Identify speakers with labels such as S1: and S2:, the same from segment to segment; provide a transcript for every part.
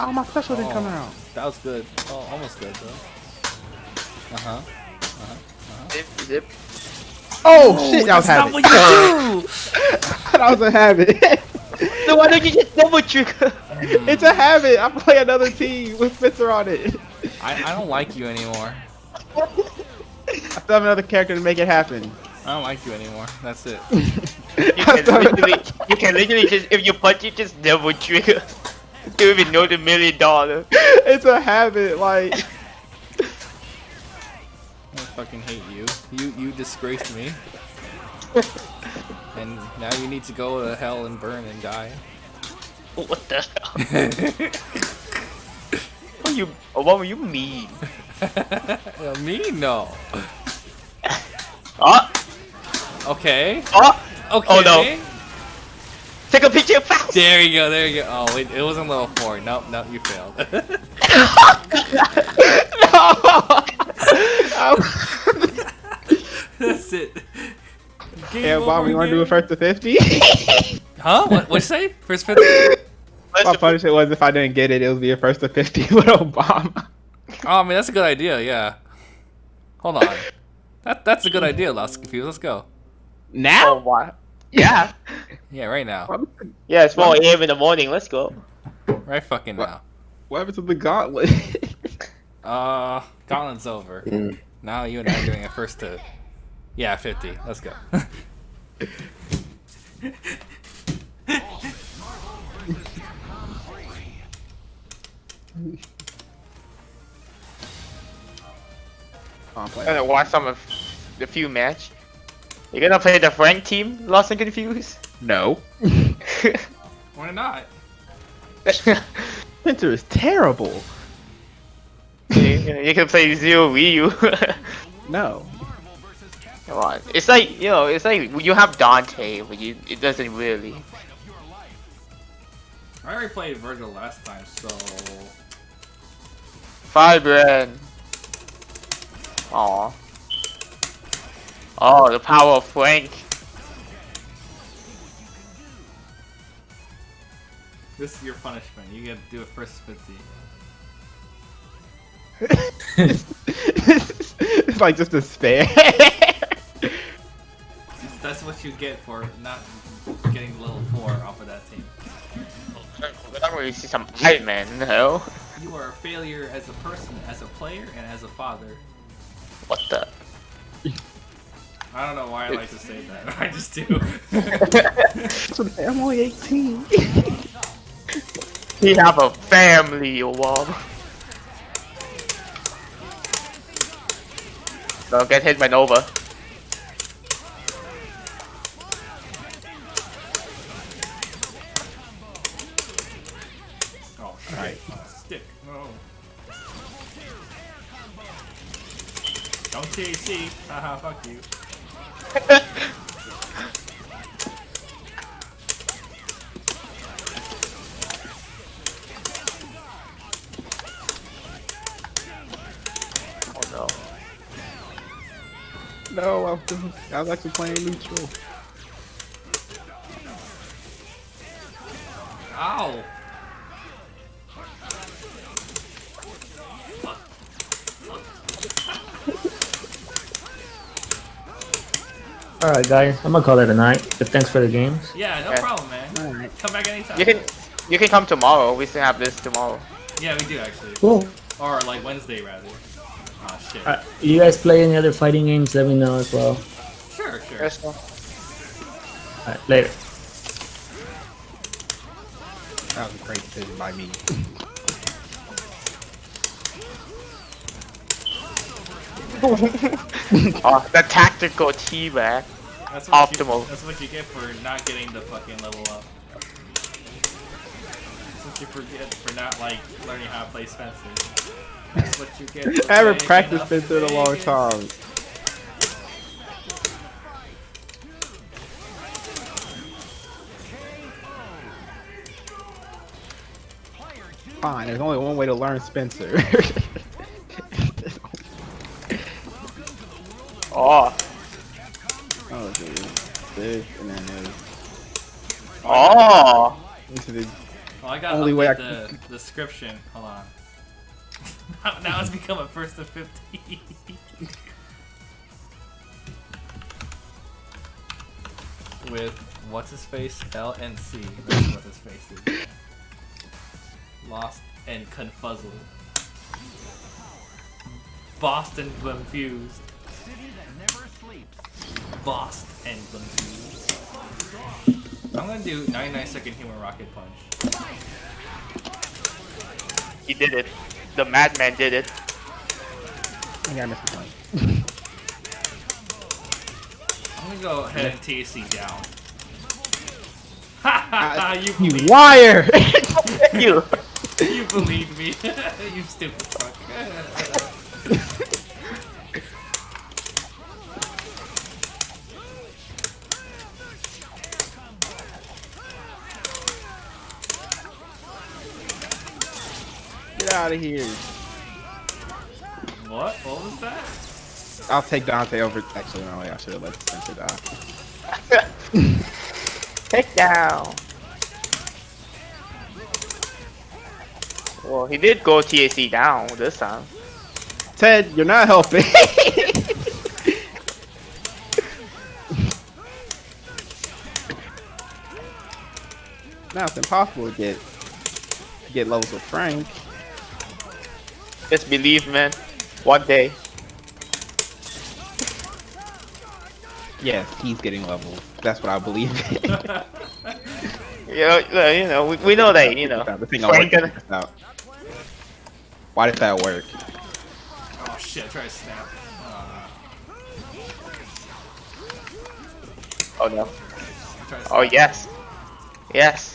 S1: Oh, my special didn't come out.
S2: That was good. Oh, almost good though.
S3: Zip.
S1: Oh shit! That was
S2: That's not
S1: habit.
S2: what you do.
S1: That was a habit.
S3: So why don't you just double trigger?
S1: It's a habit. I play another team with Spencer on it.
S2: I don't like you anymore.
S1: I still have another character to make it happen.
S2: I don't like you anymore. That's it.
S3: You can literally just, if you punch it, just double trigger. You even know the $1 million.
S1: It's a habit. Like
S2: I fucking hate you. You disgraced me. And now you need to go to hell and burn and die.
S3: What the hell? What were you mean?
S2: Me? No.
S3: Oh,
S2: Okay.
S3: oh,
S2: Okay.
S3: oh no. Take a picture fast.
S2: There you go. There you go. Oh, wait, it wasn't level 4. Nope, nope, you failed. That's it. Game
S1: yeah, Bob,
S2: over,
S1: we want to do
S2: game.
S1: it first to 50?
S2: Huh? What'd you say? First 50?
S1: My punishment was if I didn't get it, it would be a first to 50 with Obama.
S2: Oh, I mean, that's a good idea, yeah. Hold on. That's a good idea, Lost Confused. Let's go.
S1: Now?
S3: Oh, what? Yeah.
S2: Yeah, right now.
S3: Yeah, it's 4 AM in the morning. Let's go.
S2: Right fucking now.
S1: What happened to the gauntlet?
S2: Gauntlet's over. Now you and I are doing a first to... Yeah, 50. Let's go.
S3: I'm gonna watch some of the few match. You're gonna play the Frank team, Lost and Confused?
S1: No.
S2: Why not?
S1: Spencer is terrible.
S3: You can play Zero Ryu.
S1: No.
S3: Come on. It's like, you know, it's like you have Dante, but it doesn't really.
S2: I already played Virgil last time, so...
S3: 5 grand. Aw. Oh, the power of Frank.
S2: This is your punishment. You get to do it first 50.
S1: It's like just despair.
S2: That's what you get for not getting level 4 off of that team.
S3: I don't really see some Iron Man in the hell.
S2: You are a failure as a person, as a player, and as a father.
S3: What the?
S2: I don't know why I like to say that. I just do.
S1: I'm only 18.
S3: He have a family, Bob. Don't get hit by Nova.
S2: Oh, right. Stick. Oh. Don't TAC. Haha, fuck you.
S3: Oh no.
S1: No, I was actually playing neutral.
S2: Ow!
S4: Alright guys, I'm gonna call it a night, but thanks for the games.
S2: Yeah, no
S3: Okay.
S2: problem, man.
S1: Alright.
S2: Come back anytime.
S3: You can come tomorrow. We still have this tomorrow.
S2: Yeah, we do actually.
S4: Cool.
S2: Or like Wednesday, rather. Oh shit.
S4: You guys play any other fighting games, let me know as well.
S2: Sure, sure.
S3: Let's go.
S4: Alright, later.
S1: That was a great decision by me.
S3: Oh, the tactical teabag.
S2: That's what
S3: Optimal.
S2: that's what you get for not getting the fucking level up. That's what you forget for not like learning how to play Spencer. That's what you get. For
S1: I haven't
S2: playing
S1: practiced
S2: enough
S1: Spencer in a long
S2: Vegas.
S1: time. Fine, there's only one way to learn Spencer.
S3: Oh.
S1: Oh, dude. This, and then there's...
S3: Oh.
S1: This is
S2: Oh, I got
S1: Only way
S2: the description. Hold on. now it's become a first to 50. With what's his face? L and C. That's what his face is. Lost and confuzzled. Boston confused. Bossed and confused. I'm gonna do 99-second human rocket punch.
S3: He did it. The madman did it.
S1: Yeah, I missed the point.
S2: I'm gonna go ahead and TC down. Ha you
S1: You
S2: believe
S1: liar!
S3: You.
S2: You believe me. You stupid fuck.
S1: Get out of here.
S2: What? What was that?
S1: I'll take Dante over. Actually, no, I should have let Spencer die.
S3: Take down. Well, he did go TAC down this time.
S1: Ted, you're not helping. Now it's impossible to get levels with Frank.
S3: Just believe, man. One day.
S1: Yes, he's getting levels. That's what I believe in.
S3: You know, we know that, you know.
S1: The thing I
S3: Frank
S1: worked
S3: gonna...
S1: this out. Why did that work?
S2: Oh shit, I tried to snap.
S3: Oh no.
S2: I tried to
S3: Oh
S2: snap.
S3: yes. Yes.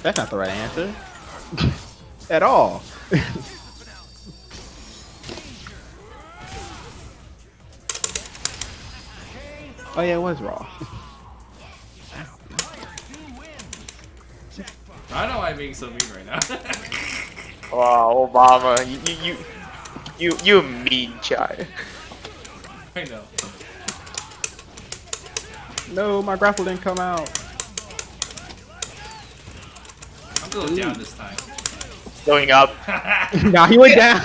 S1: That's not the right answer. At all. Oh yeah, it was raw.
S2: I don't know why I'm being so mean right now.
S3: Wow, Obama, you mean child.
S2: I know.
S1: No, my grapple didn't come out.
S2: I'm going down this time.
S3: Going up.
S1: Nah, he went down.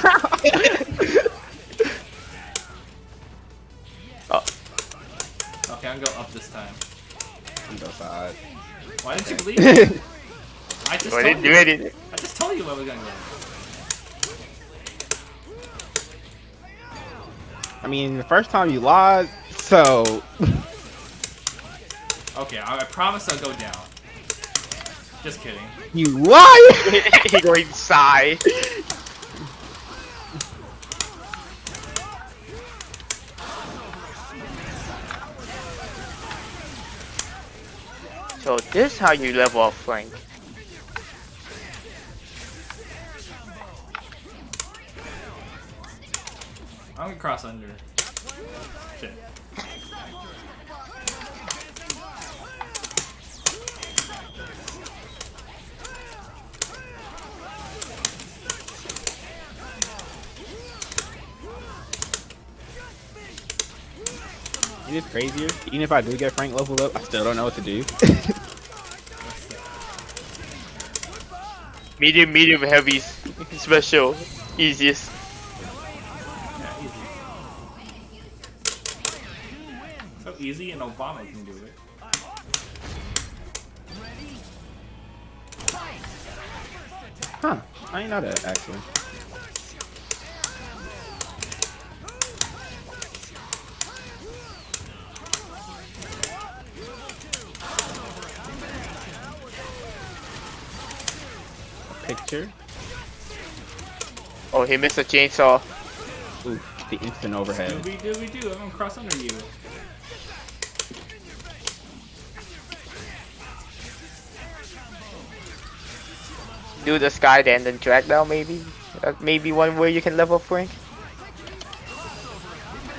S3: Oh,
S2: Okay, I'm going up this time.
S1: On both sides.
S2: Why didn't you believe me? I just
S3: I
S2: told
S3: didn't do
S2: you.
S3: anything.
S2: I just told you where we're gonna go.
S1: I mean, the first time you lied, so
S2: Okay, I promise I'll go down. Just kidding.
S1: you liar.
S3: He going sigh. So this how you level up Frank.
S2: I'm gonna cross under. Shit.
S1: It is crazier. Even if I do get Frank leveled up, I still don't know what to do.
S3: Medium, heavy, special, easiest.
S2: Yeah, easy. So easy, and Obama can do it.
S1: Huh? I ain't know that actually. Picture.
S3: Oh, he missed a chainsaw.
S1: Oof, the instant overhead.
S2: Doobie-doo, I'm gonna cross under you.
S3: Do the sky and then drag down maybe. Maybe one way you can level up Frank.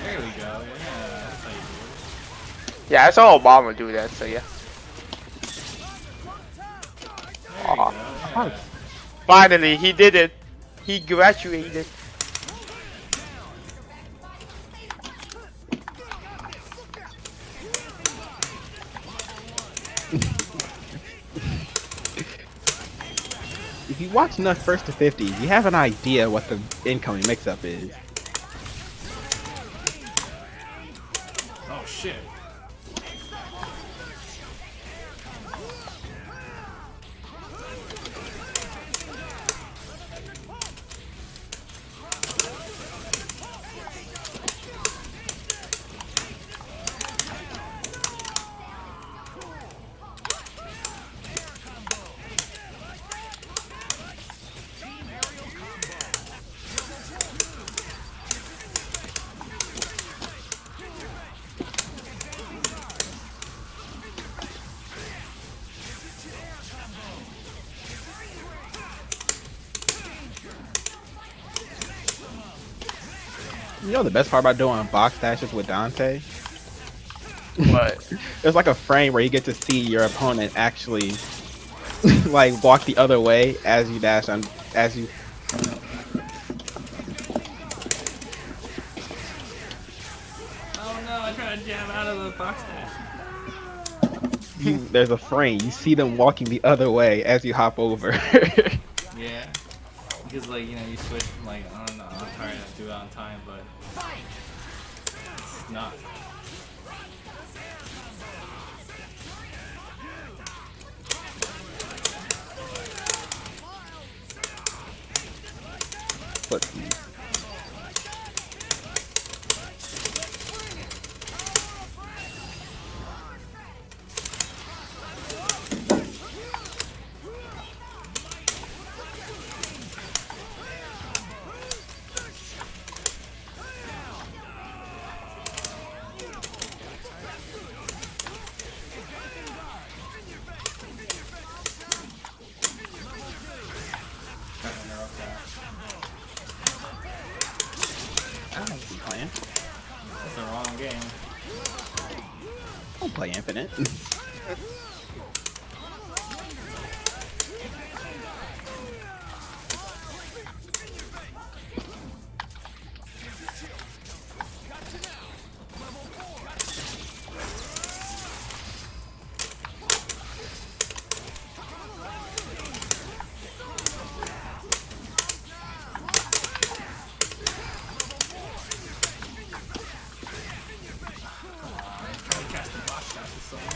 S2: There we go. Yeah, that's how you do it.
S3: Yeah, I saw Obama do that. So yeah.
S2: There you go. Yeah.
S3: Finally, he did it. He graduated.
S1: If you watch enough first to 50, you have an idea what the incoming mix-up is.
S2: Oh shit.
S1: You know the best part about doing box dashes with Dante?
S3: What?
S1: There's like a frame where you get to see your opponent actually like walk the other way as you dash on as you.
S2: Oh no, I tried to jam out of the box dash.
S1: There's a frame. You see them walking the other way as you hop over.
S2: Yeah. Because like, you know, you switch from like, I don't know, I'm tired to do it on time, but it's not.
S1: But I don't be playing.
S2: That's the wrong game.
S1: Don't play Infinite.
S2: I catch the box dashes so much.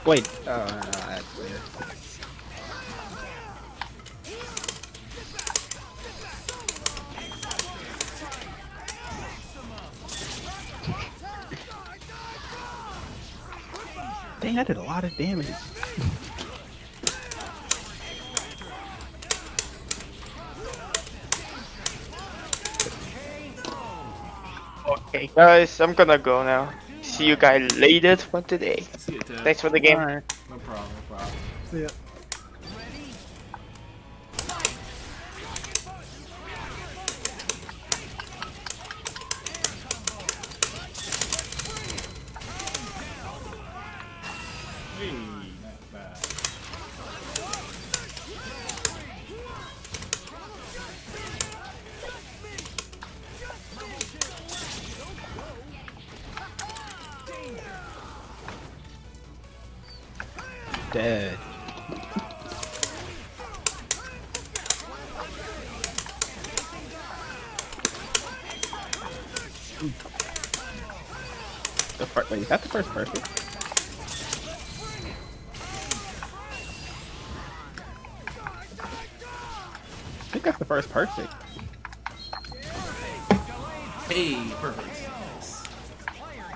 S1: Wait. Oh no, that's weird. Dang, I did a lot of damage.
S3: Okay, guys, I'm gonna go now. See you guys later for today.
S2: See you, Ted.
S3: Thanks for the game.
S1: Alright.
S2: No problem, no problem.
S1: See ya.
S2: Hey, not bad.
S1: Dead. The first, wait, is that the first person? got the first perfect.
S2: Hey, perfect.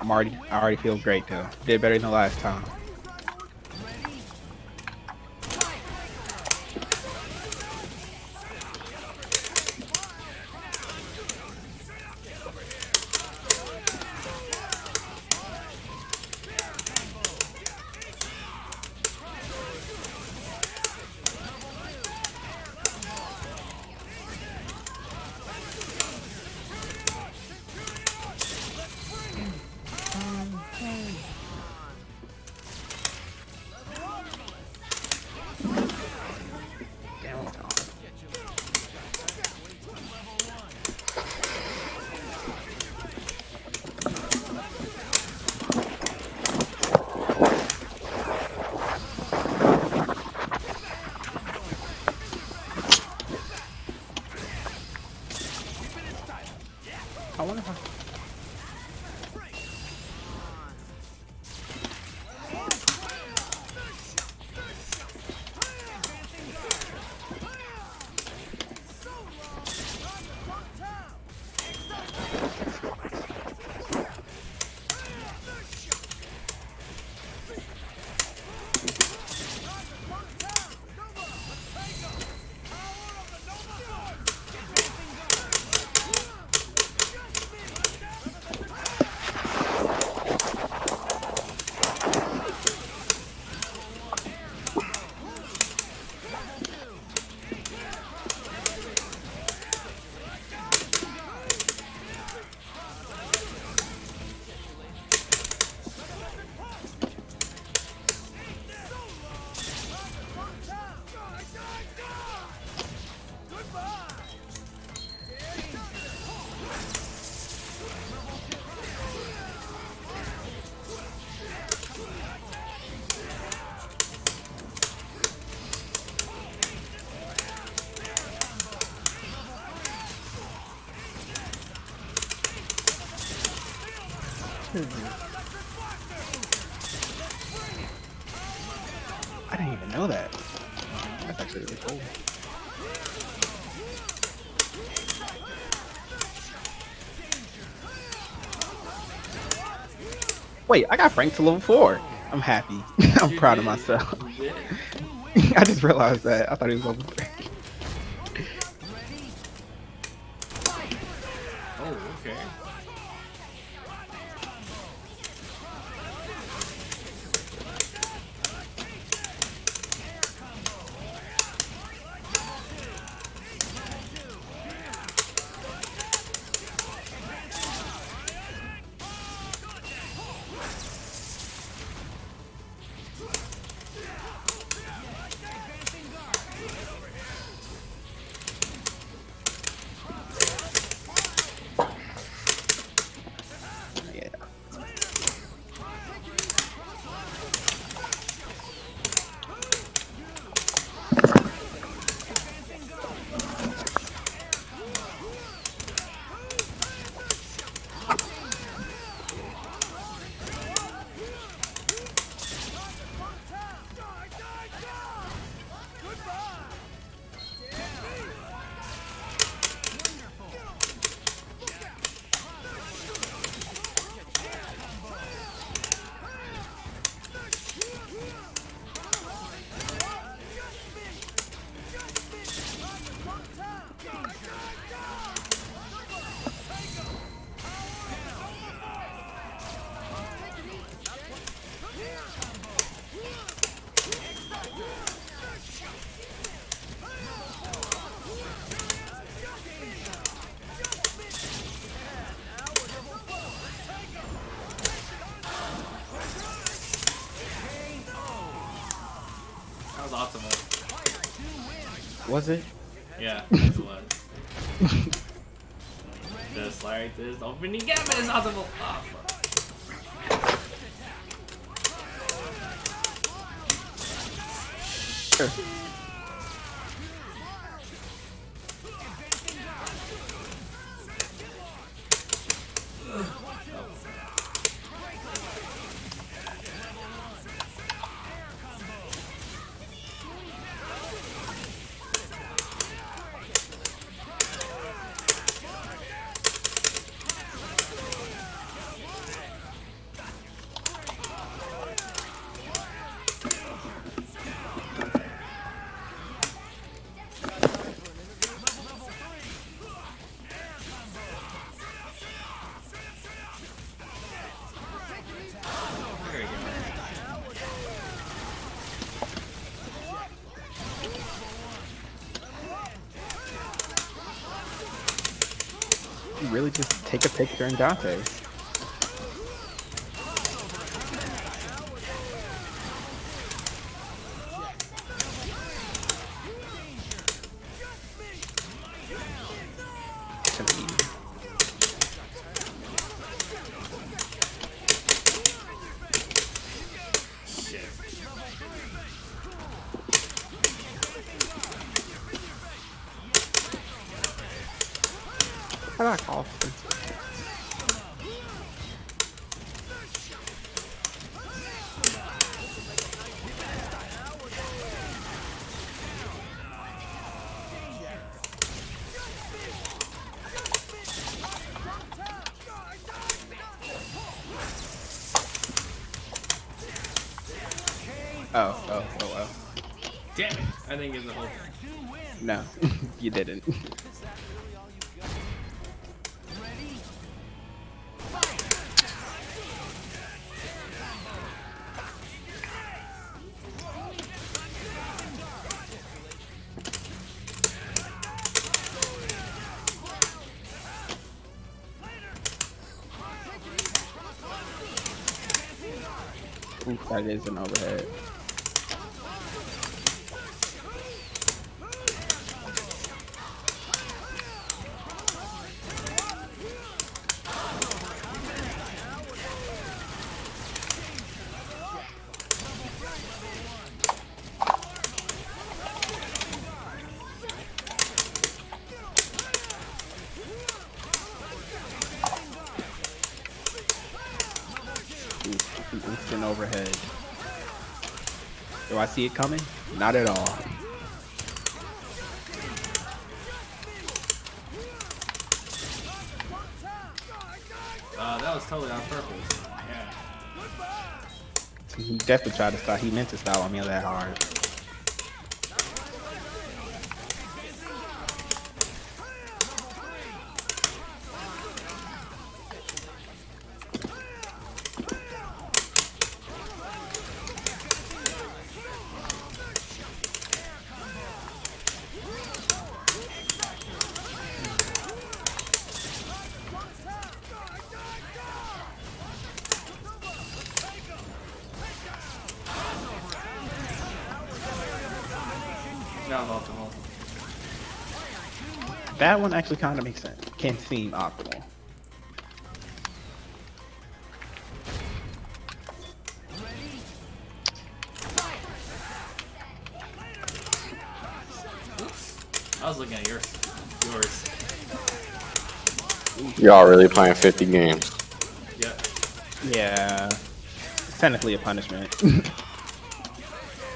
S1: I already feel great though. Did better than the last time. I wonder if I... I didn't even know that. That's actually really cool. Wait, I got Frank to level 4. I'm happy. I'm proud of myself. I just realized that. I thought he was level 3.
S2: Oh, okay.
S1: Yeah.
S2: That was optimal.
S1: Was it?
S2: Yeah, it was. Just like this opening gambit is optimal. Oh, fuck.
S1: Sure. just take a picture in Dante. How about Austin? Oh.
S2: Damn it! I didn't get the whole.
S1: No, you didn't. Oof, that is an overhead. Instant overhead. Do I see it coming? Not at all.
S2: That was totally on purpose. Yeah.
S1: He definitely tried to stop. He meant to stop on me that hard.
S2: Now I'm optimal.
S1: That one actually kind of makes sense. Can seem optimal.
S2: I was looking at yours.
S5: Y'all really playing 50 games.
S2: Yep.
S1: Yeah. It's technically a punishment.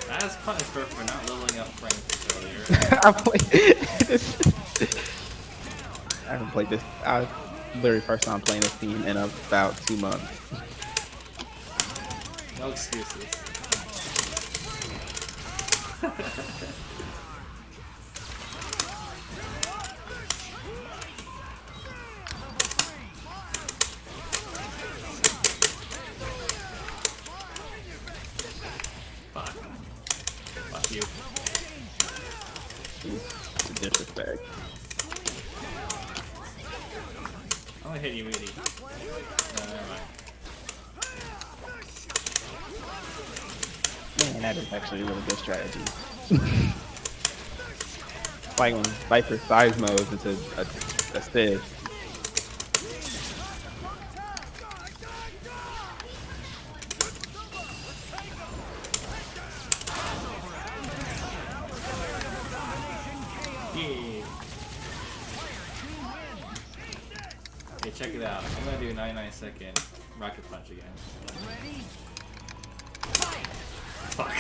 S2: That is punishment for not leveling up ranks earlier.
S1: I haven't played this. I literally first time playing this team in about 2 months.
S2: No excuses. Fuck you.
S1: Disrespect.
S2: I'm gonna hit you, Edie. No, never mind.
S1: Man, that is actually a really good strategy. Like when Viper size modes into a Civ.
S2: Yeah. Okay, check it out. I'm gonna do a 99-second rocket punch again. Fuck.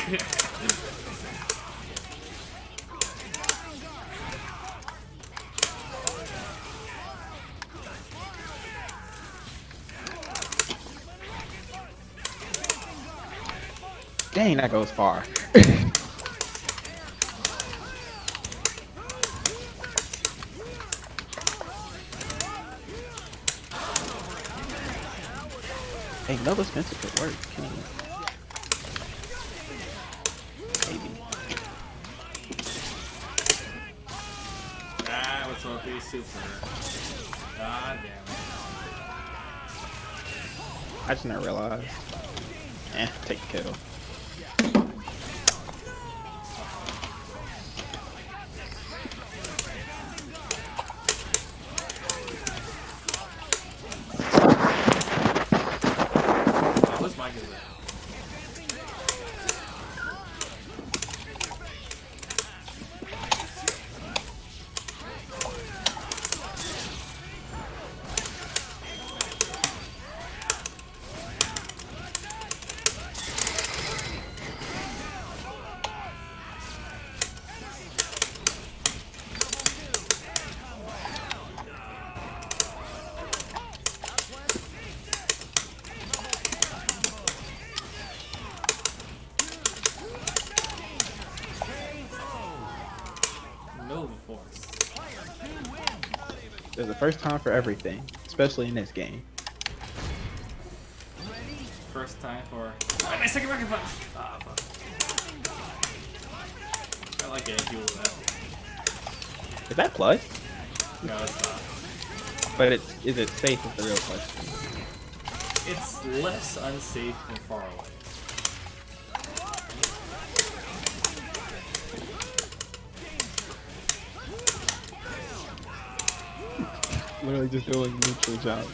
S1: Dang, that goes far. Hey, Nova Spencer could work, can't it? Maybe.
S2: Ah, what's up with these super? God damn it.
S1: I just never realized. Take the kill.
S2: Oh, whose mic is that? No force.
S1: There's a first time for everything, especially in this game.
S2: First time for. Oh, my second rocket punch! Ah, fuck. I like getting people with that.
S1: Is that plus?
S2: No, it's not.
S1: But is it safe is the real question.
S2: It's less unsafe from far away.
S1: Literally just doing neutral job.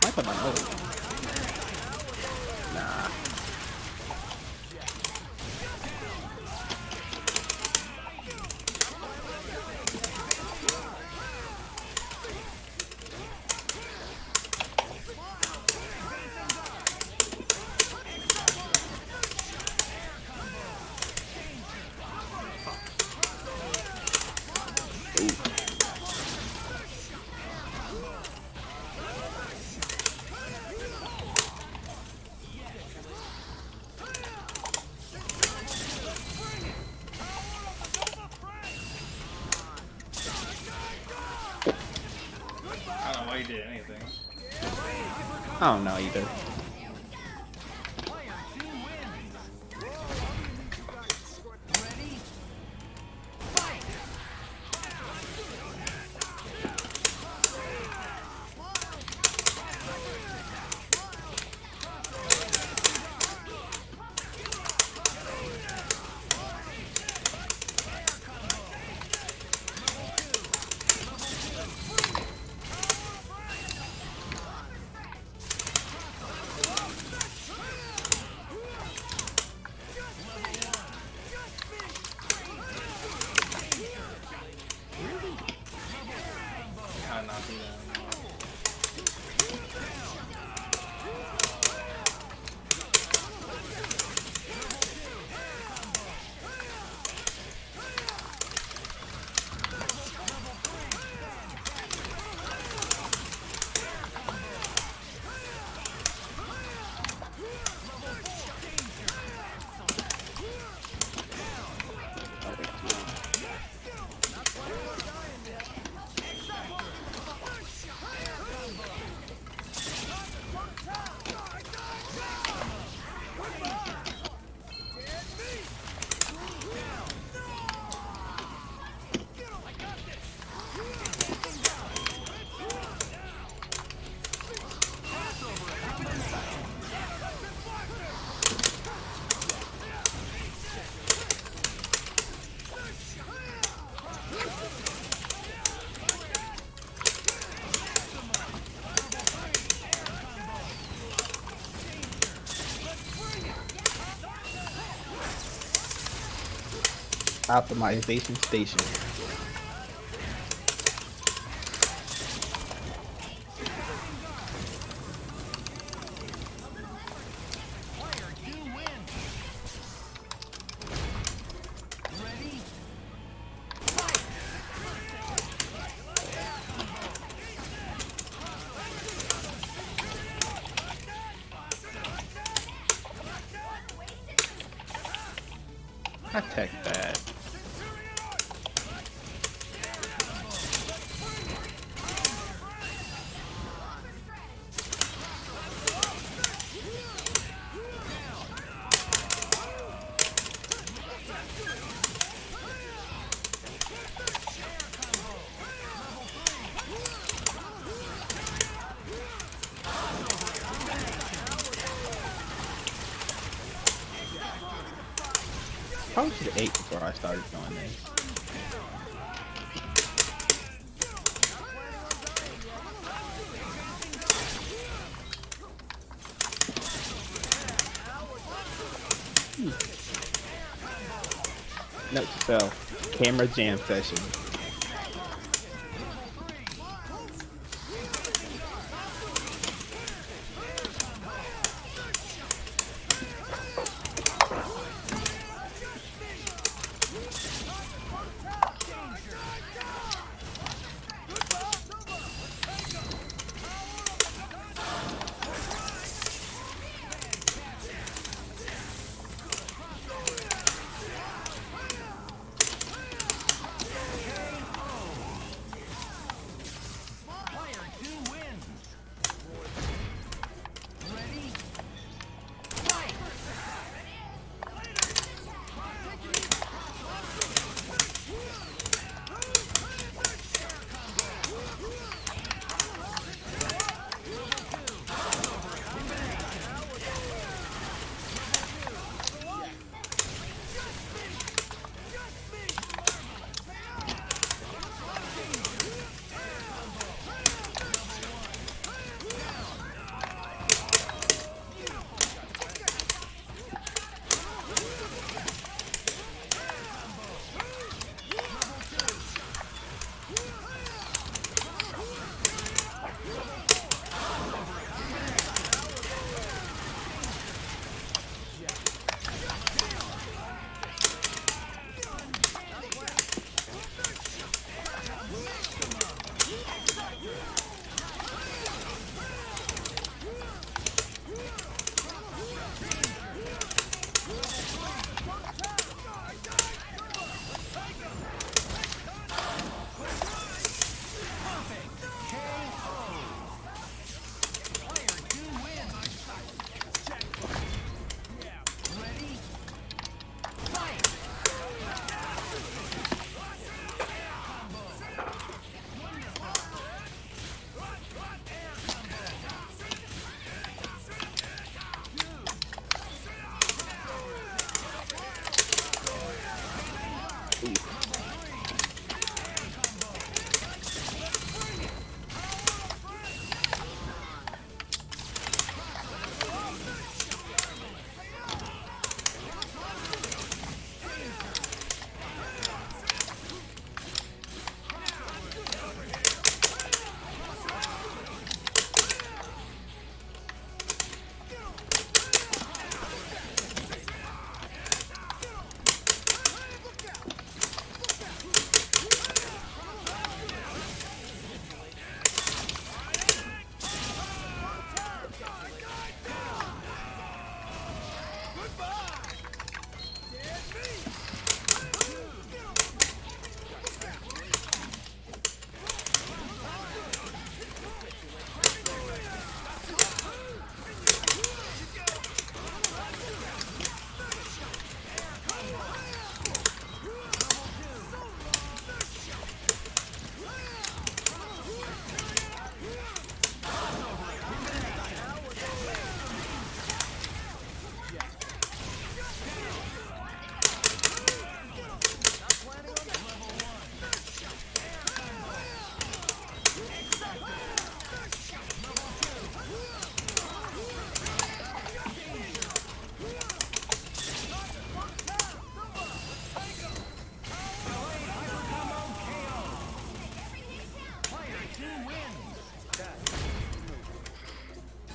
S1: I put my nose. Nah.
S2: I don't know why you did anything.
S1: I don't know either.
S2: How not do that.
S1: Optimization station. I tech that. Probably should have ate before I started doing this. Note to self, camera jam session.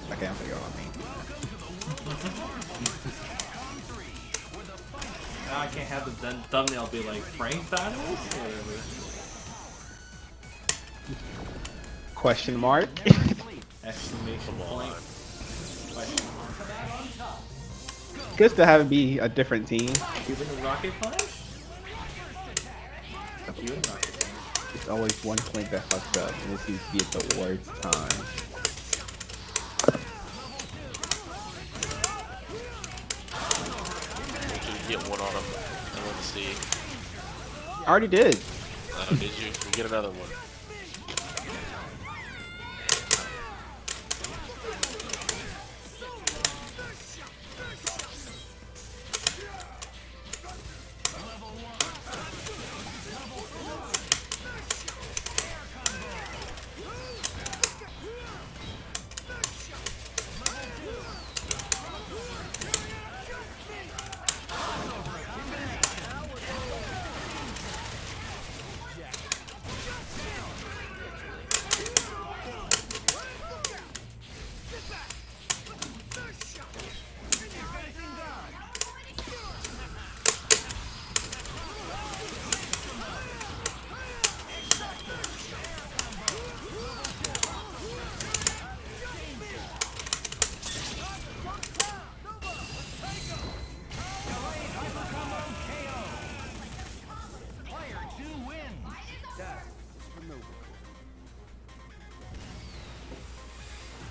S1: I can't figure out what I mean.
S2: Now I can't have the thumbnail be like Frank battles or whatever.
S1: Question mark?
S2: Exclamation point. Question mark.
S1: Good to have it be a different team.
S2: Even the Rocket Punch? You and Rocket Punch.
S1: It's always one point that fucks up, and it seems to be at the worst time.
S6: Get one on him. I want to see.
S1: I already did.
S6: Did you? We get another one.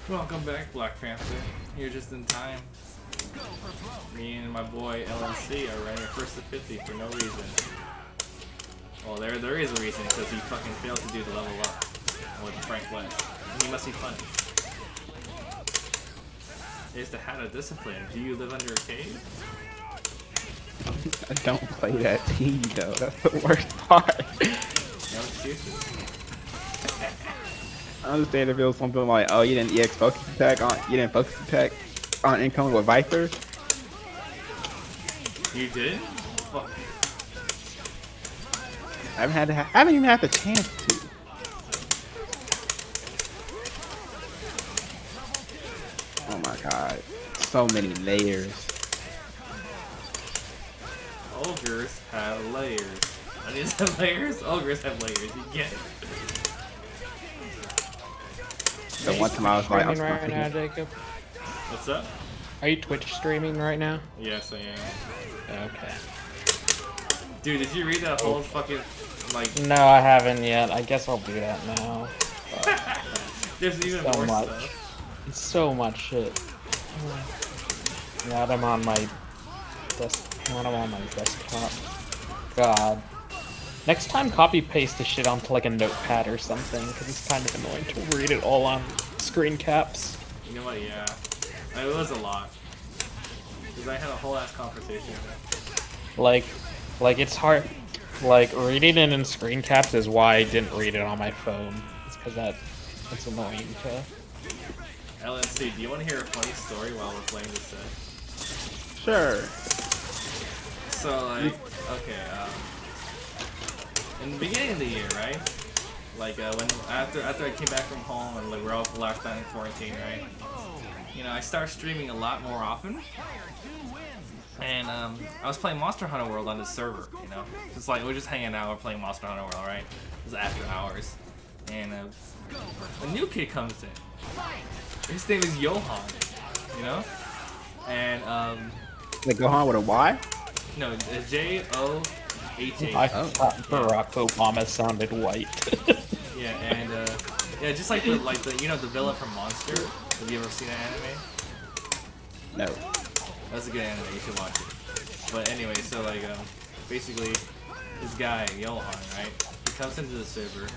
S2: Welcome back, Black Panther. You're just in time. Me and my boy LNC are running first to 50 for no reason. Well, there is a reason, because he fucking failed to do the level up with Frank West. And he must be funny. It's the hat of discipline. Do you live under a cave?
S1: I don't play that team though. That's the worst part.
S2: No excuses.
S1: I understand if it was something like, oh, you didn't EX focus attack on incoming with Viper.
S2: You did? Fuck.
S1: I haven't even had the chance to. Oh my god, so many layers.
S2: Ogres have layers. Onions have layers? Ogres have layers. You get it.
S1: The one time I was like,
S7: Streaming right now, Jacob?
S2: What's up?
S7: Are you Twitch streaming right now?
S2: Yes, I am.
S7: Okay.
S2: Dude, did you read that whole fucking, like...
S7: No, I haven't yet. I guess I'll do that now.
S2: There's even
S7: So
S2: more
S7: much.
S2: stuff.
S7: It's so much shit. Now that I'm on my desktop. God. Next time, copy paste the shit onto like a notepad or something, because it's kind of annoying to read it all on screen caps.
S2: You know what, yeah. It was a lot. Because I had a whole ass conversation with
S7: Like it's hard. Like reading it in screen caps is why I didn't read it on my phone. It's because that's annoying to.
S2: LNC, do you want to hear a funny story while we're playing this set?
S1: Sure.
S2: So, like, okay, in the beginning of the year, right? Like, after I came back from home and like we're all locked down in quarantine, right? You know, I started streaming a lot more often. And I was playing Monster Hunter World on this server, you know? Just like, we're just hanging out, we're playing Monster Hunter World, right? It was after hours. And a new kid comes in. His name is Johan, you know? And,
S1: Like Gohan with a Y?
S2: no, it's J-O-H-A.
S7: I thought Barack Obama sounded white.
S2: Yeah, and, yeah, just like the, you know, the villain from Monster. Have you ever seen that anime?
S1: No.
S2: That's a good anime, you should watch it. But anyway, so like, basically, this guy, Johan, right? He comes into the server,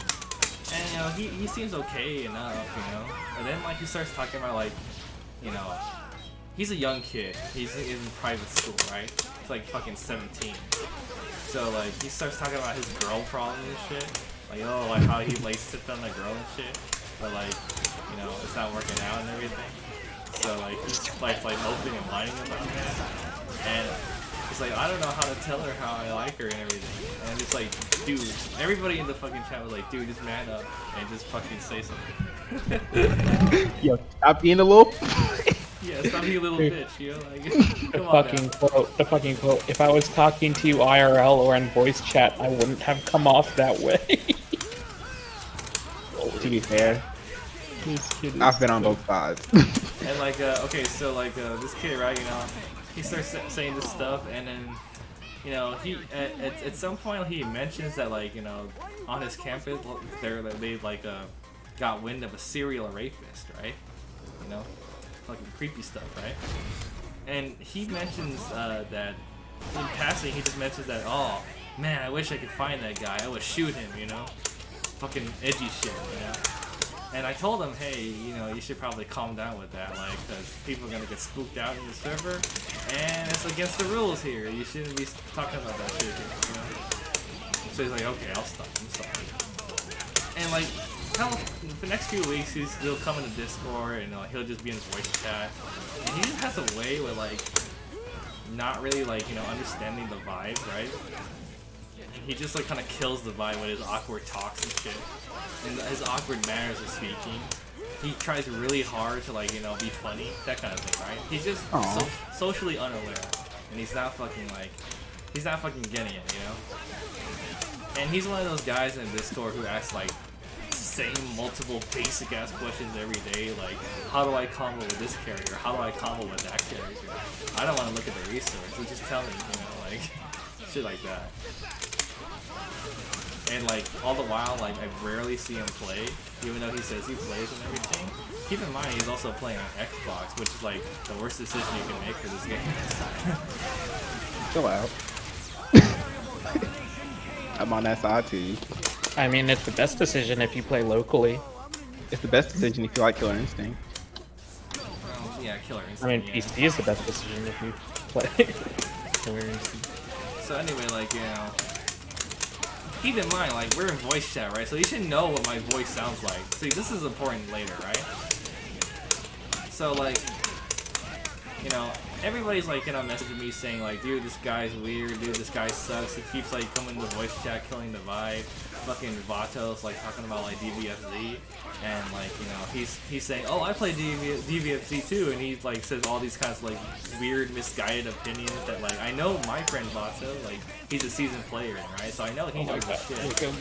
S2: and you know, he seems okay enough, you know? And then like he starts talking about like, you know, he's a young kid. He's in private school, right? He's like fucking 17. So like, he starts talking about his girl problem and shit. Like, oh, like how he like sipped on the girl and shit. But like, you know, it's not working out and everything. So like he's like moping and whining about that, and it's like I don't know how to tell her how I like her and everything. And it's like, dude, everybody in the fucking chat was like, dude, just man up and just fucking say something.
S1: Yo, stop being a little.
S2: Yeah, stop being a little bitch, you know, like come on now.
S7: The fucking quote. If I was talking to you IRL or in voice chat, I wouldn't have come off that way.
S1: To be fair,
S7: This kid is
S1: I've been on both sides.
S2: And like, okay, so like this kid, right? You know, he starts saying this stuff, and then, you know, he at some point he mentions that like, you know, on his campus, they like got wind of a serial rapist, right? You know, fucking creepy stuff, right? And he mentions that in passing, he just mentions that, oh man, I wish I could find that guy. I would shoot him, you know, fucking edgy shit, you know. And I told him, hey, you know, you should probably calm down with that, like, because people are gonna get spooked out in the server, and it's against the rules here. You shouldn't be talking about that shit here, you know. So he's like, okay, I'll stop. I'm sorry. And like, for the next few weeks, he'll come into Discord, and he'll just be in his voice chat, and he just has a way with like, not really like, you know, understanding the vibe, right? He just like kind of kills the vibe with his awkward talks and shit, and his awkward manners of speaking. He tries really hard to like, you know, be funny, that kind of thing, right? He's just socially unaware, and he's not fucking getting it, you know. And he's one of those guys in Discord who asks like same multiple basic ass questions every day, like how do I combo with this character? How do I combo with that character? I don't want to look at the resource, so just tell me, you know, like shit like that. And like all the while, like I rarely see him play, even though he says he plays and everything. Keep in mind he's also playing on Xbox, which is like the worst decision you can make for this game.
S1: Chill out. I'm on that side too.
S7: I mean, it's the best decision if you play locally.
S1: It's the best decision if you like Killer Instinct.
S2: Well, yeah, Killer
S7: I
S2: Instinct.
S7: mean,
S2: yeah.
S7: PC is the best decision if you play Killer Instinct.
S2: So anyway, like, you know, keep in mind, like, we're in voice chat, right? So you should know what my voice sounds like. See, this is important later, right? So, like, you know, everybody's, like, you know, messaging me saying, like, dude, this guy's weird, dude, this guy sucks. He keeps, like, coming to voice chat, killing the vibe. Fucking Vato's, like, talking about, like, DVFZ. And, like, you know, he's saying, oh, I play DVFZ too. And he, like, says all these kinds of, like, weird, misguided opinions that, like, I know my friend Vato, like, he's a seasoned player, right? So I know he knows his shit.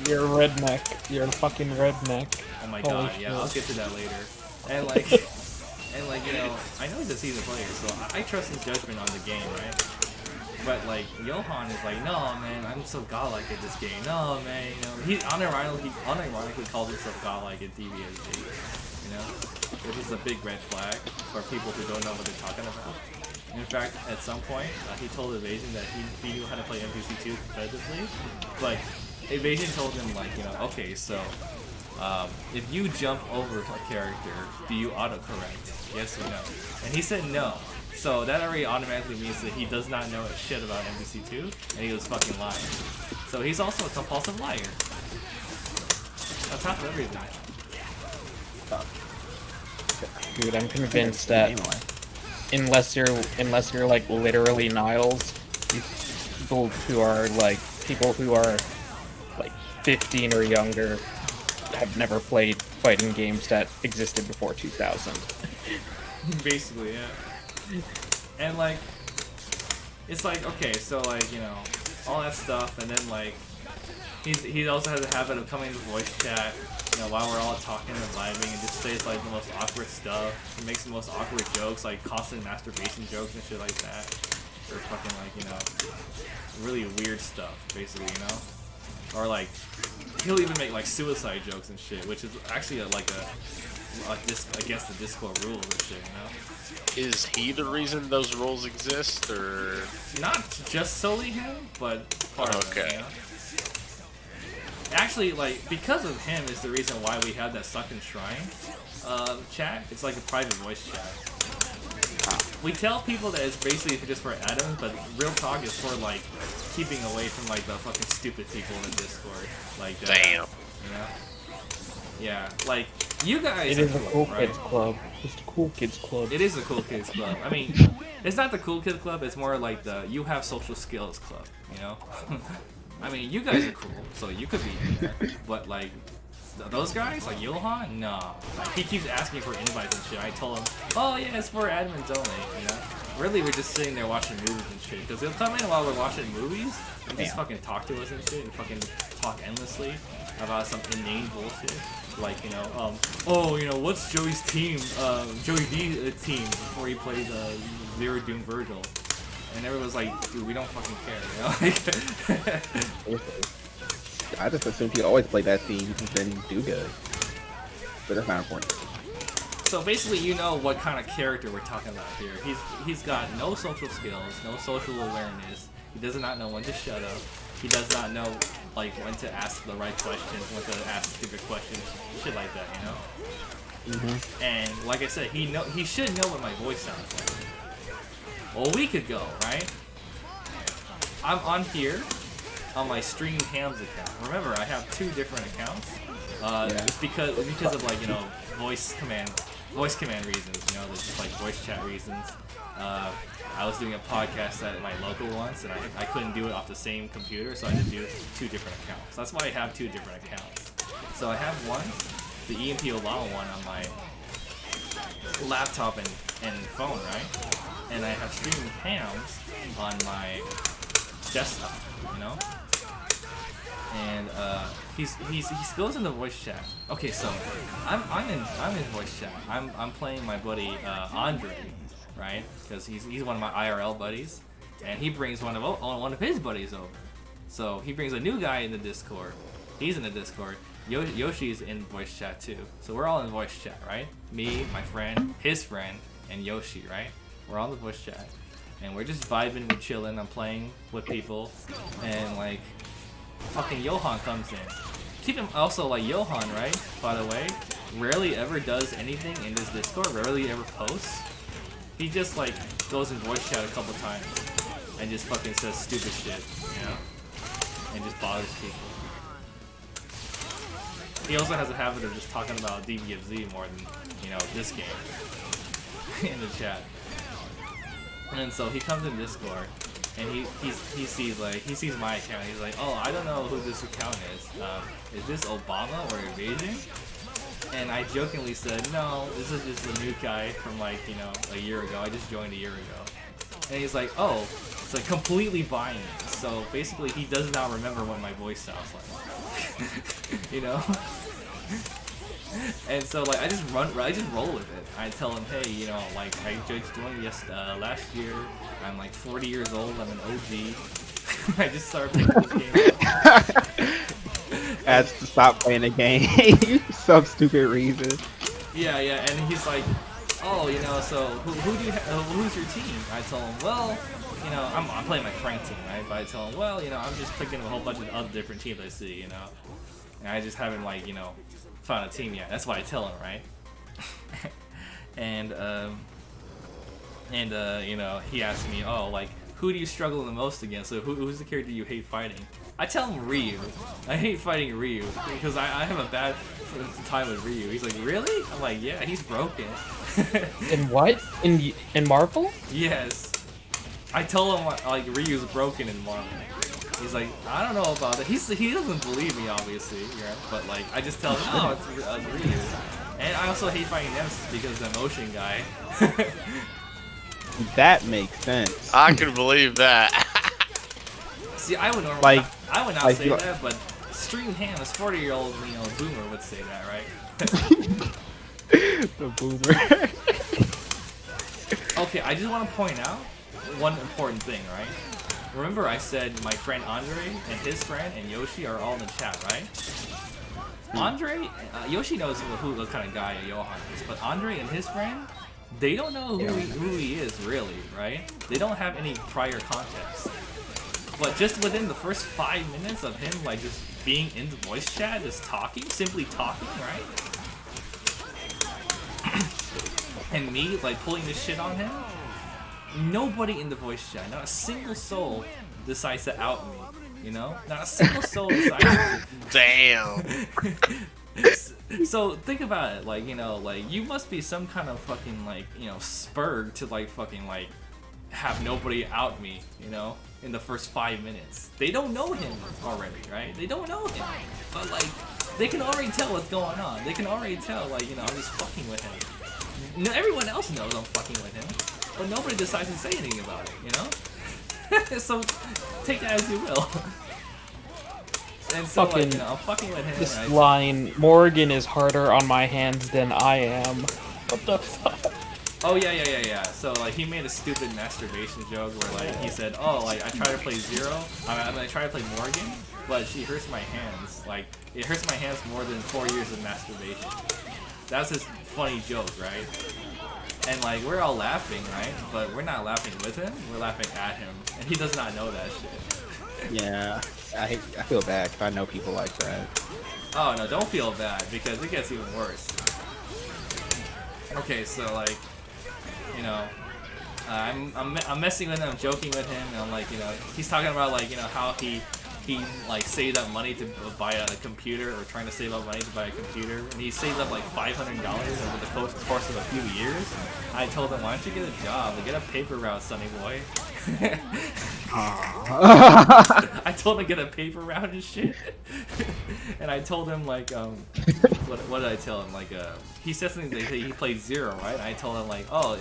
S7: You're a redneck. You're a fucking redneck.
S2: Oh my
S7: Holy
S2: god, yeah,
S7: shit.
S2: I'll get to that later. And, like, and, like, you know, I know he's a seasoned player, so I trust his judgment on the game, right? But, like, Johan is like, no, man, I'm so godlike at this game. No, man, you know, he unironically calls himself godlike at DVSD, you know? Which is a big red flag for people who don't know what they're talking about. In fact, at some point, he told Evasion that he knew how to play MPC2 competitively, but Evasion told him, like, you know, okay, so, if you jump over a character, do you autocorrect? Yes or no? And he said no. So that already automatically means that he does not know shit about MVC2, and he was fucking lying. So he's also a compulsive liar. On top of everything.
S7: Dude, I'm convinced that unless you're like literally Niles, people who are like 15 or younger have never played fighting games that existed before 2000.
S2: Basically, yeah. And like, it's like, okay, so like, you know, all that stuff, and then like, he also has a habit of coming to voice chat, you know, while we're all talking and vibing, and just says like the most awkward stuff. He makes the most awkward jokes, like constant masturbation jokes and shit like that, or fucking like, you know, really weird stuff, basically, you know, or like, he'll even make like suicide jokes and shit, which is actually against the Discord rules and shit, you know.
S6: Is he the reason those rules exist, or
S2: Not just solely him, but part of it,
S6: Okay.
S2: you know? Actually, like, because of him is the reason why we have that Sunken Shrine chat. It's like a private voice chat. We tell people that it's basically just for admins, but real talk is for, like, keeping away from, like, the fucking stupid people in the Discord. Like,
S6: damn?
S2: you know? Yeah, like, you guys
S7: It is
S2: are
S7: a cool
S2: right?
S7: kids club. It's the cool kids club.
S2: It is a cool kids club. I mean, it's not the cool kid club. It's more like the you have social skills club. You know. I mean, you guys are cool, so you could be in there. But like, those guys, like Johan, no. Like, he keeps asking for invites and shit. I told him, oh yeah, it's for admins only. You know. Really, we're just sitting there watching movies and shit. Because they'll come in while we're watching movies and just fucking talk to us and shit, and fucking talk endlessly about some inane bullshit. Like, you know, oh, you know, what's Joey's team, Joey D's team before he played Zero Doom Virgil? And everyone's like, dude, we don't fucking care, you know?
S1: I just assumed he always played that team and then do good. But that's not important.
S2: So basically, you know what kind of character we're talking about here. He's got no social skills, no social awareness. He does not know when to shut up. He does not know, like, when to ask the right questions, when to ask stupid questions, shit like that, you know? And like I said, he should know what my voice sounds like. Well, a week ago, right? I'm on here on my Stream Hams account. Remember, I have 2 different accounts. It's because of, like, you know, voice command reasons. You know, there's just like voice chat reasons. I was doing a podcast at my local once, and I couldn't do it off the same computer, so I had to do 2 different accounts. That's why I have 2 different accounts. So I have one, the EMP Olao one, on my laptop and phone, right? And I have Streaming Hams on my desktop, you know? And he goes into voice chat. Okay, so I'm in voice chat. I'm playing my buddy Andre, right? Because he's one of my IRL buddies, and he brings one of his buddies over. So he brings a new guy in the Discord, He's in the Discord. Yoshi's in voice chat too. So we're all in voice chat, right? Me, my friend, his friend, and Yoshi, right? We're all in the voice chat. And we're just vibing, we're chilling, I'm playing with people. And like, fucking Johan comes in. Keep him also like Johan, right? By the way, rarely ever does anything in this Discord, rarely ever posts. He just like goes in voice chat a couple times and just fucking says stupid shit, you know? And just bothers people. He also has a habit of just talking about DBFZ more than, you know, this game in the chat. And so he comes in Discord and he sees my account. He's like, oh, I don't know who this account is this Obama or Evasion? And I jokingly said, no, this is just a new guy from like, you know, a year ago. I just joined a year ago. And he's like, oh, it's like completely buying it. So basically he does not remember what my voice sounds like. You know? And so like I just roll with it. I tell him, hey, you know, like I just joined last year. I'm like 40 years old. I'm an OG. I just started playing this game.
S1: Has to stop playing the game. Some stupid reason.
S2: Yeah, and he's like, oh, you know, so who's your team? I tell him, well, you know, I'm playing my Frank team, right? But I tell him, well, you know, I'm just picking a whole bunch of other different teams I see, you know, and I just haven't like, you know, found a team yet. That's why I tell him, right? and you know, he asked me, oh, like, who do you struggle the most against? So who's the character you hate fighting? I tell him Ryu. I hate fighting Ryu because I have a bad time with Ryu. He's like, really? I'm like, yeah, he's broken.
S7: In what? In Marvel?
S2: Yes. I tell him like Ryu's broken in Marvel. He's like, I don't know about it. He doesn't believe me, obviously, yeah. But like, I just tell him, no, it's Ryu. And I also hate fighting Nemesis because the motion guy.
S1: That makes sense.
S6: I can believe that.
S2: See, I would normally
S1: Like,
S2: I would not
S1: like
S2: say
S1: you-
S2: that, but Stream Ham, this 40-year-old, you know, boomer would say that, right?
S1: The boomer.
S2: Okay, I just want to point out one important thing, right? Remember I said my friend Andre and his friend and Yoshi are all in the chat, right? Andre, Yoshi knows who kind of guy Johan is, but Andre and his friend, they don't know who he is really, right? They don't have any prior context. But just within the first 5 minutes of him like just being in the voice chat, just talking, simply talking, right? And me like pulling this shit on him, nobody in the voice chat, not a single soul decides to out me, you know? Not a single soul decides to...
S6: Damn.
S2: So think about it, like, you know, like you must be some kind of fucking like, you know, spurred to like fucking like have nobody out me, you know, in the first 5 minutes. They don't know him already, right? They don't know him, but like they can already tell what's going on. They can already tell, like, you know, I'm just fucking with him. Everyone else knows I'm fucking with him, but nobody decides to say anything about it, you know? So take that as you will. And so, like, you know, I'm fucking with him.
S7: This line, Morgan is harder on my hands than I am. What the fuck?
S2: Oh yeah. So like he made a stupid masturbation joke where like he said, oh, like I try to play Zero, I try to play Morgan, but she hurts my hands. Like it hurts my hands more than 4 years of masturbation. That's his funny joke, right? And like we're all laughing, right? But we're not laughing with him. We're laughing at him, and he does not know that shit.
S1: Yeah, I feel bad if I know people like that.
S2: Oh no, don't feel bad because it gets even worse. Okay, so like, you know, I'm messing with him, I'm joking with him, and I'm like, you know, he's talking about like, you know, how he like saved up money to buy a computer, or trying to save up money to buy a computer, and he saved up like $500 over the course of a few years. I told him, why don't you get a job and get a paper route, sonny boy. I told him to get a paper route and shit. And I told him like, what did I tell him? Like, he said something that he played Zero, right? And I told him like, oh,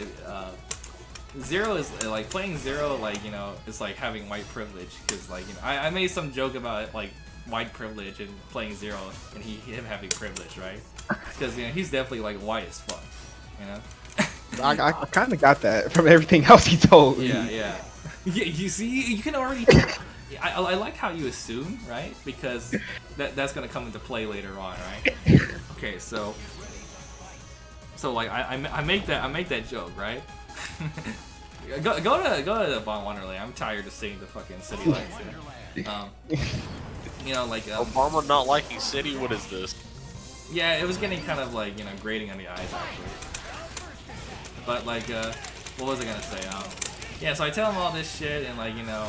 S2: Zero is like playing Zero, like, you know, it's like having white privilege, because like, you know, I made some joke about it, like white privilege and playing Zero, and him having privilege, right? Because, you know, he's definitely like white as fuck, you know.
S1: I kind of got that from everything else he told me.
S2: Yeah. You see, you can already. I like how you assume, right? Because that's gonna come into play later on, right? Okay, so like I make that joke, right? go to the Bon Wonderland. I'm tired of seeing the fucking city lights here. You know, like
S6: Obama not liking city. What is this?
S2: yeah, it was getting kind of like, you know, grating on the eyes actually. But like, what was I gonna say? Yeah, so I tell him all this shit, and like, you know,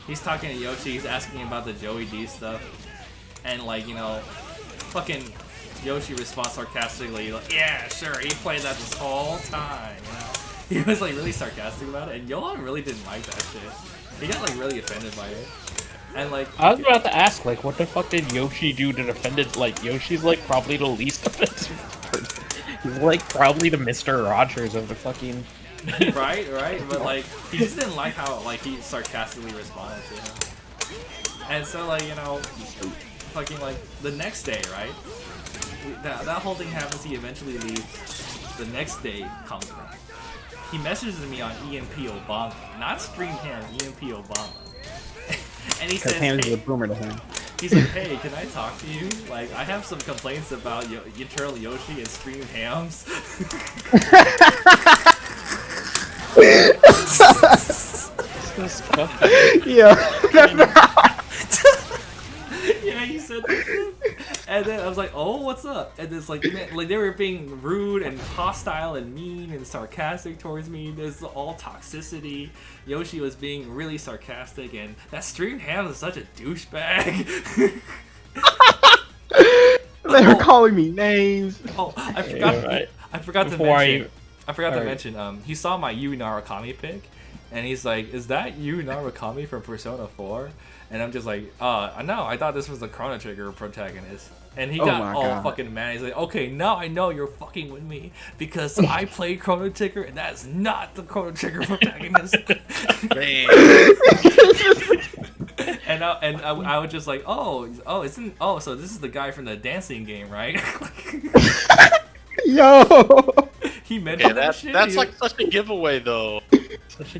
S2: he's talking to Yoshi, he's asking about the Joey D stuff, and like, you know, fucking Yoshi responds sarcastically, like, yeah, sure, he played that this whole time, you know? He was like really sarcastic about it, and Yohan really didn't like that shit. He got like really offended by it. And like,
S7: I was about to ask, like, what the fuck did Yoshi do to defend it? Like, Yoshi's like probably the least offensive person. He's like probably the Mr. Rogers of the fucking.
S2: right, but like, he just didn't like how like he sarcastically responded to him. And so like, you know, fucking like the next day, right? That whole thing happens. He eventually leaves. The next day comes around. He messages me on EMP Obama, not Stream Ham, EMP Obama. And he says,
S1: Ham's
S2: hey,
S1: a boomer to him.
S2: he's like, hey, can I talk to you? Like, I have some complaints about Eternal Yoshi and Stream Hams.
S1: Yeah.
S2: Yeah, he said that. And then I was like, oh, what's up? And it's like, man, like they were being rude and hostile and mean and sarcastic towards me. There's all toxicity. Yoshi was being really sarcastic, and that Stream Ham is such a douchebag.
S1: They were calling me names.
S2: Oh, I forgot.
S7: Yeah, right.
S2: I forgot to
S7: Before
S2: mention. I forgot to
S7: Alright.
S2: mention. He saw my Yu Narukami pic, and he's like, "Is that Yu Narukami from Persona 4?" And I'm just like, no, I thought this was the Chrono Trigger protagonist." And he got
S1: my
S2: all
S1: God.
S2: fucking mad. He's like, "Okay, now I know you're fucking with me because I played Chrono Trigger, and that's not the Chrono Trigger protagonist." And I was just like, so this is the guguy from the dancing game, right?
S1: Yo.
S2: He mentioned that shit.
S6: That's like such a giveaway though.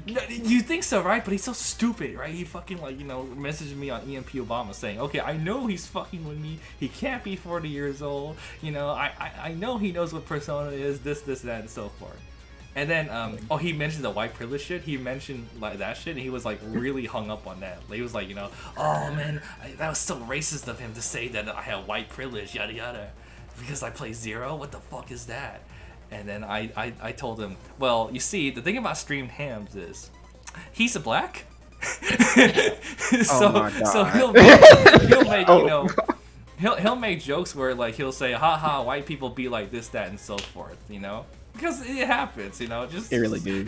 S2: No, you think so, right? But he's so stupid, right? He fucking, like, you know, messaged me on EMP Obama saying, okay, I know he's fucking with me. He can't be 40 years old. You know, I know he knows what Persona is, this, that, and so forth. And then, he mentioned the white privilege shit. He mentioned like that shit, and he was like really hung up on that. He was like, you know, oh man, that was so racist of him to say that I have white privilege, yada yada, because I play Zero. What the fuck is that? And then I told him, well, you see, the thing about Streamed Hams is, he's a black.
S1: Oh my God.
S2: So he'll make, you know, he'll make jokes where like he'll say, haha, white people be like this, that, and so forth, you know? Because it happens, you know, just...
S1: It really do.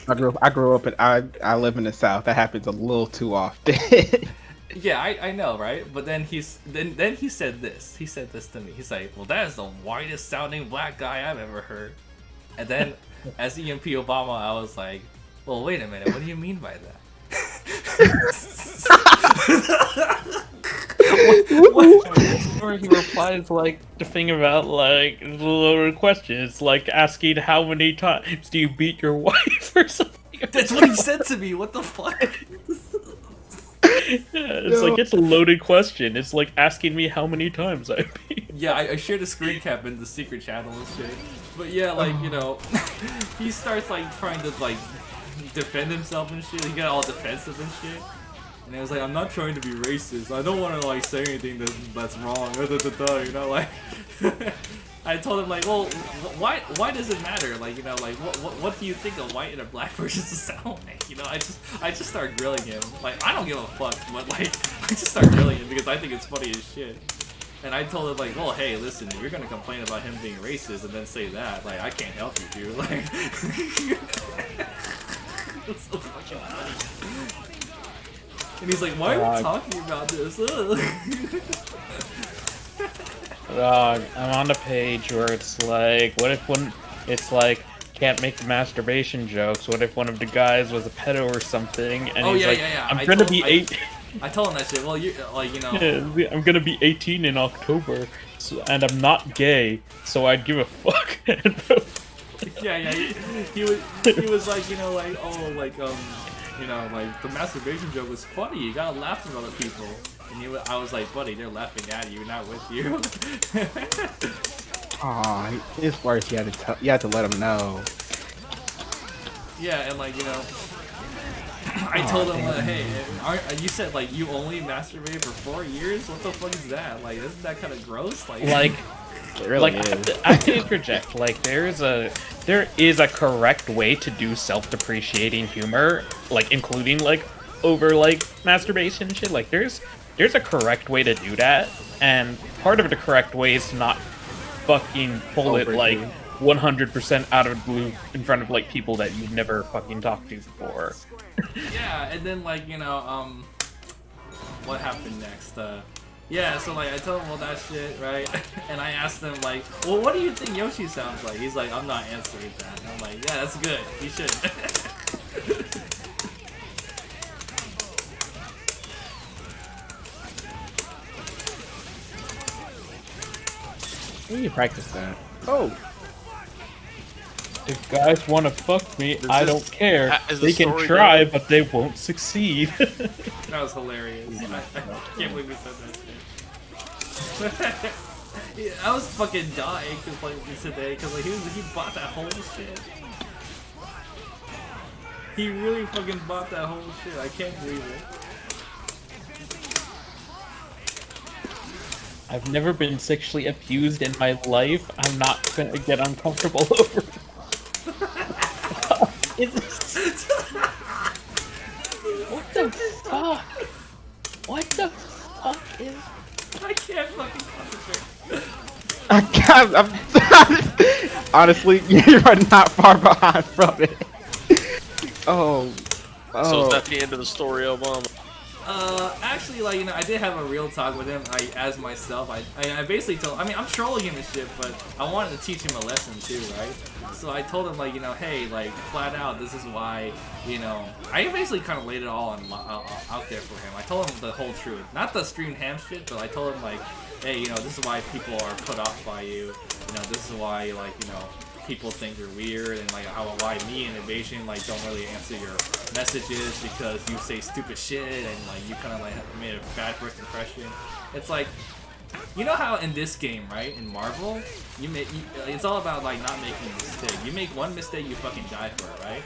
S1: I grew up and I live in the South. That happens a little too often.
S2: Yeah, I know, right? But then he said this. He said this to me. He's like, well, that is the whitest sounding black guy I've ever heard. And then, as EMP Obama, I was like, well, wait a minute. What do you mean by that?
S7: Or he replies like the thing about like the loaded question. It's like asking how many times do you beat your wife or something.
S2: That's what he said to me. What the fuck?
S7: Yeah, it's like it's a loaded question. It's like asking me how many times I beat.
S2: Yeah, I shared a screen cap in the secret channel and shit. But yeah, like, you know, he starts like trying to like defend himself and shit. He got all defensive and shit. And I was like, I'm not trying to be racist. I don't want to like say anything that's wrong. You know, like I told him like, well, why does it matter? Like, you know, like what do you think a white and a black person sound like? You know, I just start grilling him. Like, I don't give a fuck, but like I just start grilling him because I think it's funny as shit. And I told him like, well, hey, listen, you're gonna complain about him being racist and then say that. Like, I can't help you, dude. Like, it's so fucking funny. And he's like, why are we talking about this?
S7: I'm on the page where it's like, what if one? It's like can't make masturbation jokes. What if one of the guys was a pedo or something? And he's like, I'm gonna be 8.
S2: I told him that shit. Well, you like, you know.
S7: Yeah, I'm gonna be 18 in October, and I'm not gay, so I'd give a fuck.
S2: Yeah, he was like, you know, like, oh, like, you know, like, the masturbation joke was funny. You gotta laugh at other people. And I was like, buddy, they're laughing at you, not with you.
S1: Aw, it's worse. You had to let him know.
S2: Yeah, and like, you know, I told him, hey, you said like you only masturbated for 4 years? What the fuck is that? Like, isn't that kind of gross? Like,
S1: It really is.
S7: I have to interject. Like, there is a correct way to do self-depreciating humor, like including like over like masturbation and shit. Like, there's a correct way to do that, and part of the correct way is to not fucking pull it like 100% out of the blue in front of like people that you've never fucking talked to before.
S2: yeah, and then like, you know, what happened next? Yeah, so like I told him all that shit, right? And I asked him like, well, what do you think Yoshi sounds like? He's like, I'm not answering that. And I'm like, yeah, that's good. You should.
S1: When you practice that? Oh,
S7: If guys want to fuck me, I don't care.
S6: Is the
S7: They can
S6: story
S7: try,
S6: good?
S7: but they won't succeed.
S2: That was hilarious. I can't believe we said that shit. Yeah, I was fucking dying because like today, because like he bought that whole shit. He really fucking bought that whole shit. I can't believe it.
S7: I've never been sexually abused in my life. I'm not gonna get uncomfortable over it. What the fuck? What the fuck is...
S2: I can't fucking concentrate.
S1: honestly, you are not far behind from it. Oh.
S6: So is that the end of the story, Obama?
S2: Actually, like, you know, I did have a real talk with him, as myself. I basically told, I mean, I'm trolling him and shit, but I wanted to teach him a lesson too, right? So I told him, like, you know, hey, like, flat out, this is why, you know, I basically kind of laid it all out there for him. I told him the whole truth. Not the streamed ham shit, but I told him, like, hey, you know, this is why people are put off by you. You know, this is why, like, you know, people think you're weird, and like why me and Invasion like don't really answer your messages because you say stupid shit and like you kind of like made a bad first impression. It's like, you know how in this game, right, in Marvel, it's all about like not making a mistake. You make one mistake, you fucking die for it, right?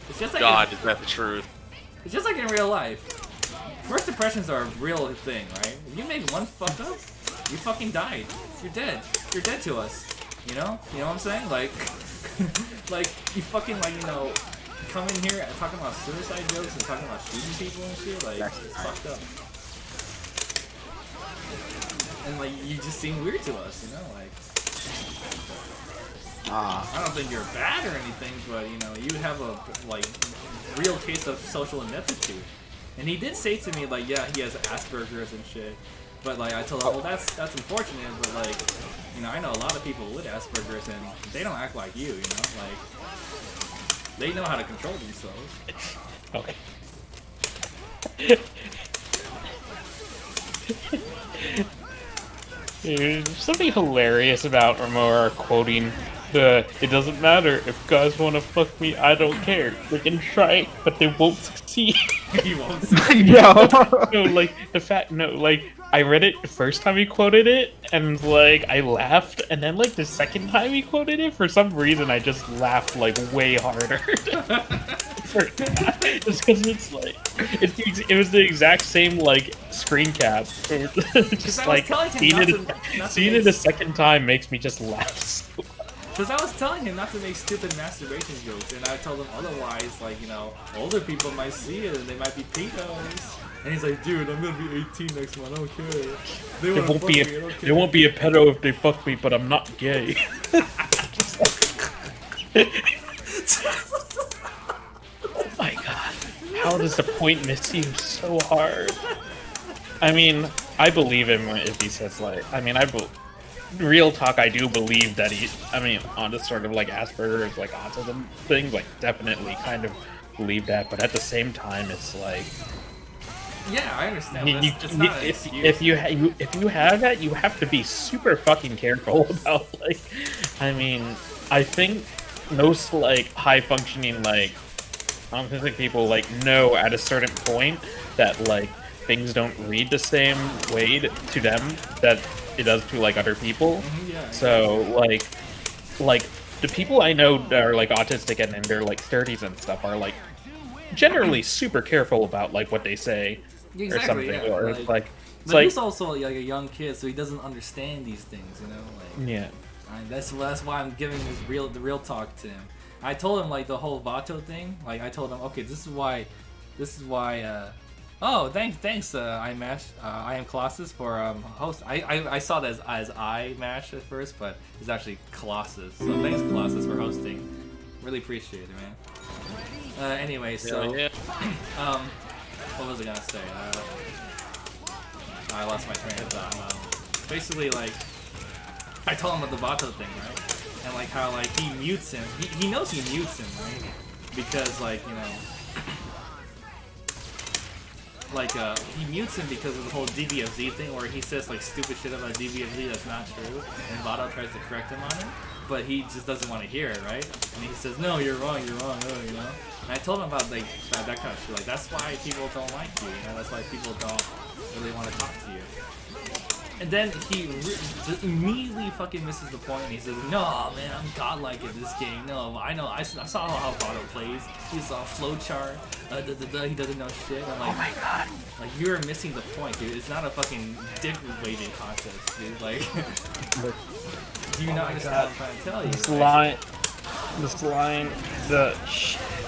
S2: It's just like
S6: God, is that the truth?
S2: It's just like in real life. First impressions are a real thing, right? If you make one fuck up, you fucking died. You're dead. You're dead to us. You know what I'm saying? Like, like you fucking like, you know, come in here talking about suicide jokes and talking about shooting people and shit. Like, it's fucked up. And like, you just seem weird to us, you know? Like, I don't think you're bad or anything, but you know, you have a like real case of social ineptitude. And he did say to me like, yeah, he has Asperger's and shit. But like I told him, well, that's unfortunate, but like, you know, I know a lot of people with Asperger's and they don't act like you know, like they know how to control themselves.
S7: Okay. There's something hilarious about Remora quoting the "It doesn't matter if guys want to fuck me, I don't care. They can try, but they won't succeed."
S2: He won't succeed.
S1: Yo.
S7: No, like the fact. No, like I read it the first time he quoted it, and like I laughed, and then like the second time he quoted it, for some reason I just laughed like way harder. Just because it's like it was the exact same like screen cap. Just like seeing it a second time makes me just laugh. So
S2: Because I was telling him not to make stupid masturbation jokes, and I told him otherwise, like, you know, older people might see it and they might be pedos. And he's like, dude, I'm gonna be 18 next month, I don't care. They
S7: there won't be there won't be a pedo if they fuck me, but I'm not gay. Oh my god. How does the point miss you so hard? I mean, I believe him if he says like, I mean, real talk, I do believe that on this sort of like Asperger's, like autism thing, like definitely kind of believe that, but at the same time, it's like,
S2: yeah, I understand.
S7: If you have that, you have to be super fucking careful about like, I mean, I think most like high functioning like autistic people like know at a certain point that like things don't read the same way to them that it does to like other people.
S2: Yeah,
S7: So like the people I know that are like autistic and in their like 30s and stuff are like generally super careful about like what they say or
S2: exactly.
S7: something,
S2: Yeah,
S7: or it's like
S2: but he's also like a young kid, so he doesn't understand these things, you know. Like,
S7: yeah.
S2: that's why I'm giving the real talk to him. I told him like the whole Vato thing. Like I told him, okay, this is why. Oh, thanks, iMash, I am Colossus for host. I saw it as iMash at first, but it's actually Colossus. So thanks, Colossus, for hosting. Really appreciate it, man. Anyway, so what was I gonna say? I lost my train of thought. Basically, like, I told him about the Vato thing, right? And like how like he mutes him. He knows he mutes him, right? Because like, you know, like he mutes him because of the whole DBFZ thing, where he says like stupid shit about DBFZ that's not true, and Vato tries to correct him on it, but he just doesn't want to hear it, right? And he says, no, you're wrong, you know. And I told him about like that kind of shit. Like that's why people don't like you, you know. That's why people don't really want to talk to you. And then he immediately fucking misses the point, and he says, "No, man, I'm godlike in this game. No, I know. I saw how Vato plays. He saw flowchart. He doesn't know shit." I'm like, "Oh my god!" Like you're missing the point, dude. It's not a fucking dick waving contest, dude. Like, do you not understand what I'm trying to tell you?
S7: This line,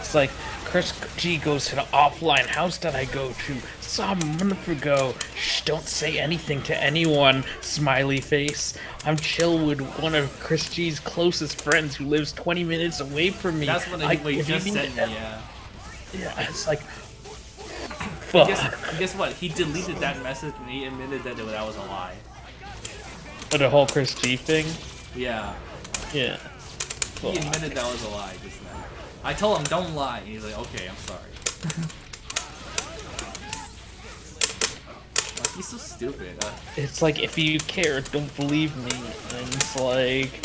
S7: it's like, Chris G goes to the offline house that I go to. Saw him a month ago. Shh, don't say anything to anyone, smiley face. I'm chill with one of Chris G's closest friends who lives 20 minutes away from me.
S2: That's what he just sent me, yeah.
S7: Yeah, it's like, fuck.
S2: Guess what? He deleted that message and he admitted that that was a lie.
S7: The whole Chris G thing?
S2: Yeah.
S7: Yeah.
S2: He admitted that was a lie just now. I told him, don't lie. And he's like, okay, I'm sorry. Like, he's so stupid.
S7: It's like, if you care, don't believe me. And it's like,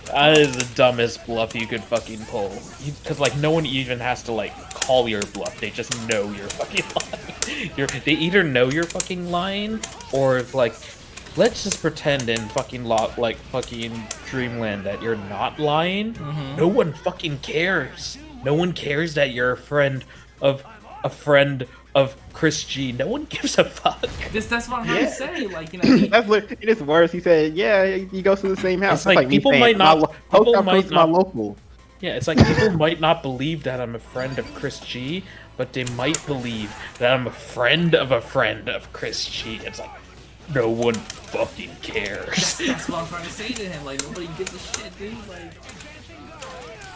S7: that is the dumbest bluff you could fucking pull. Because, like, no one even has to, like, call your bluff. They just know you're fucking lying. They either know you're fucking lying, or, like, let's just pretend in fucking fucking Dreamland that you're not lying. Mm-hmm. No one fucking cares. No one cares that you're a friend of Chris G. No one gives a fuck.
S2: That's what I'm trying to say. Like, you know,
S1: that's it is worse. He said, "Yeah, he goes to the same house."
S7: It's like people might not. People might not.
S1: My local.
S7: Yeah, it's like people might not believe that I'm a friend of Chris G, but they might believe that I'm a friend of Chris G. It's like, no one fucking cares.
S2: That's what I'm trying to say to him. Like, nobody gives a shit, dude. Like,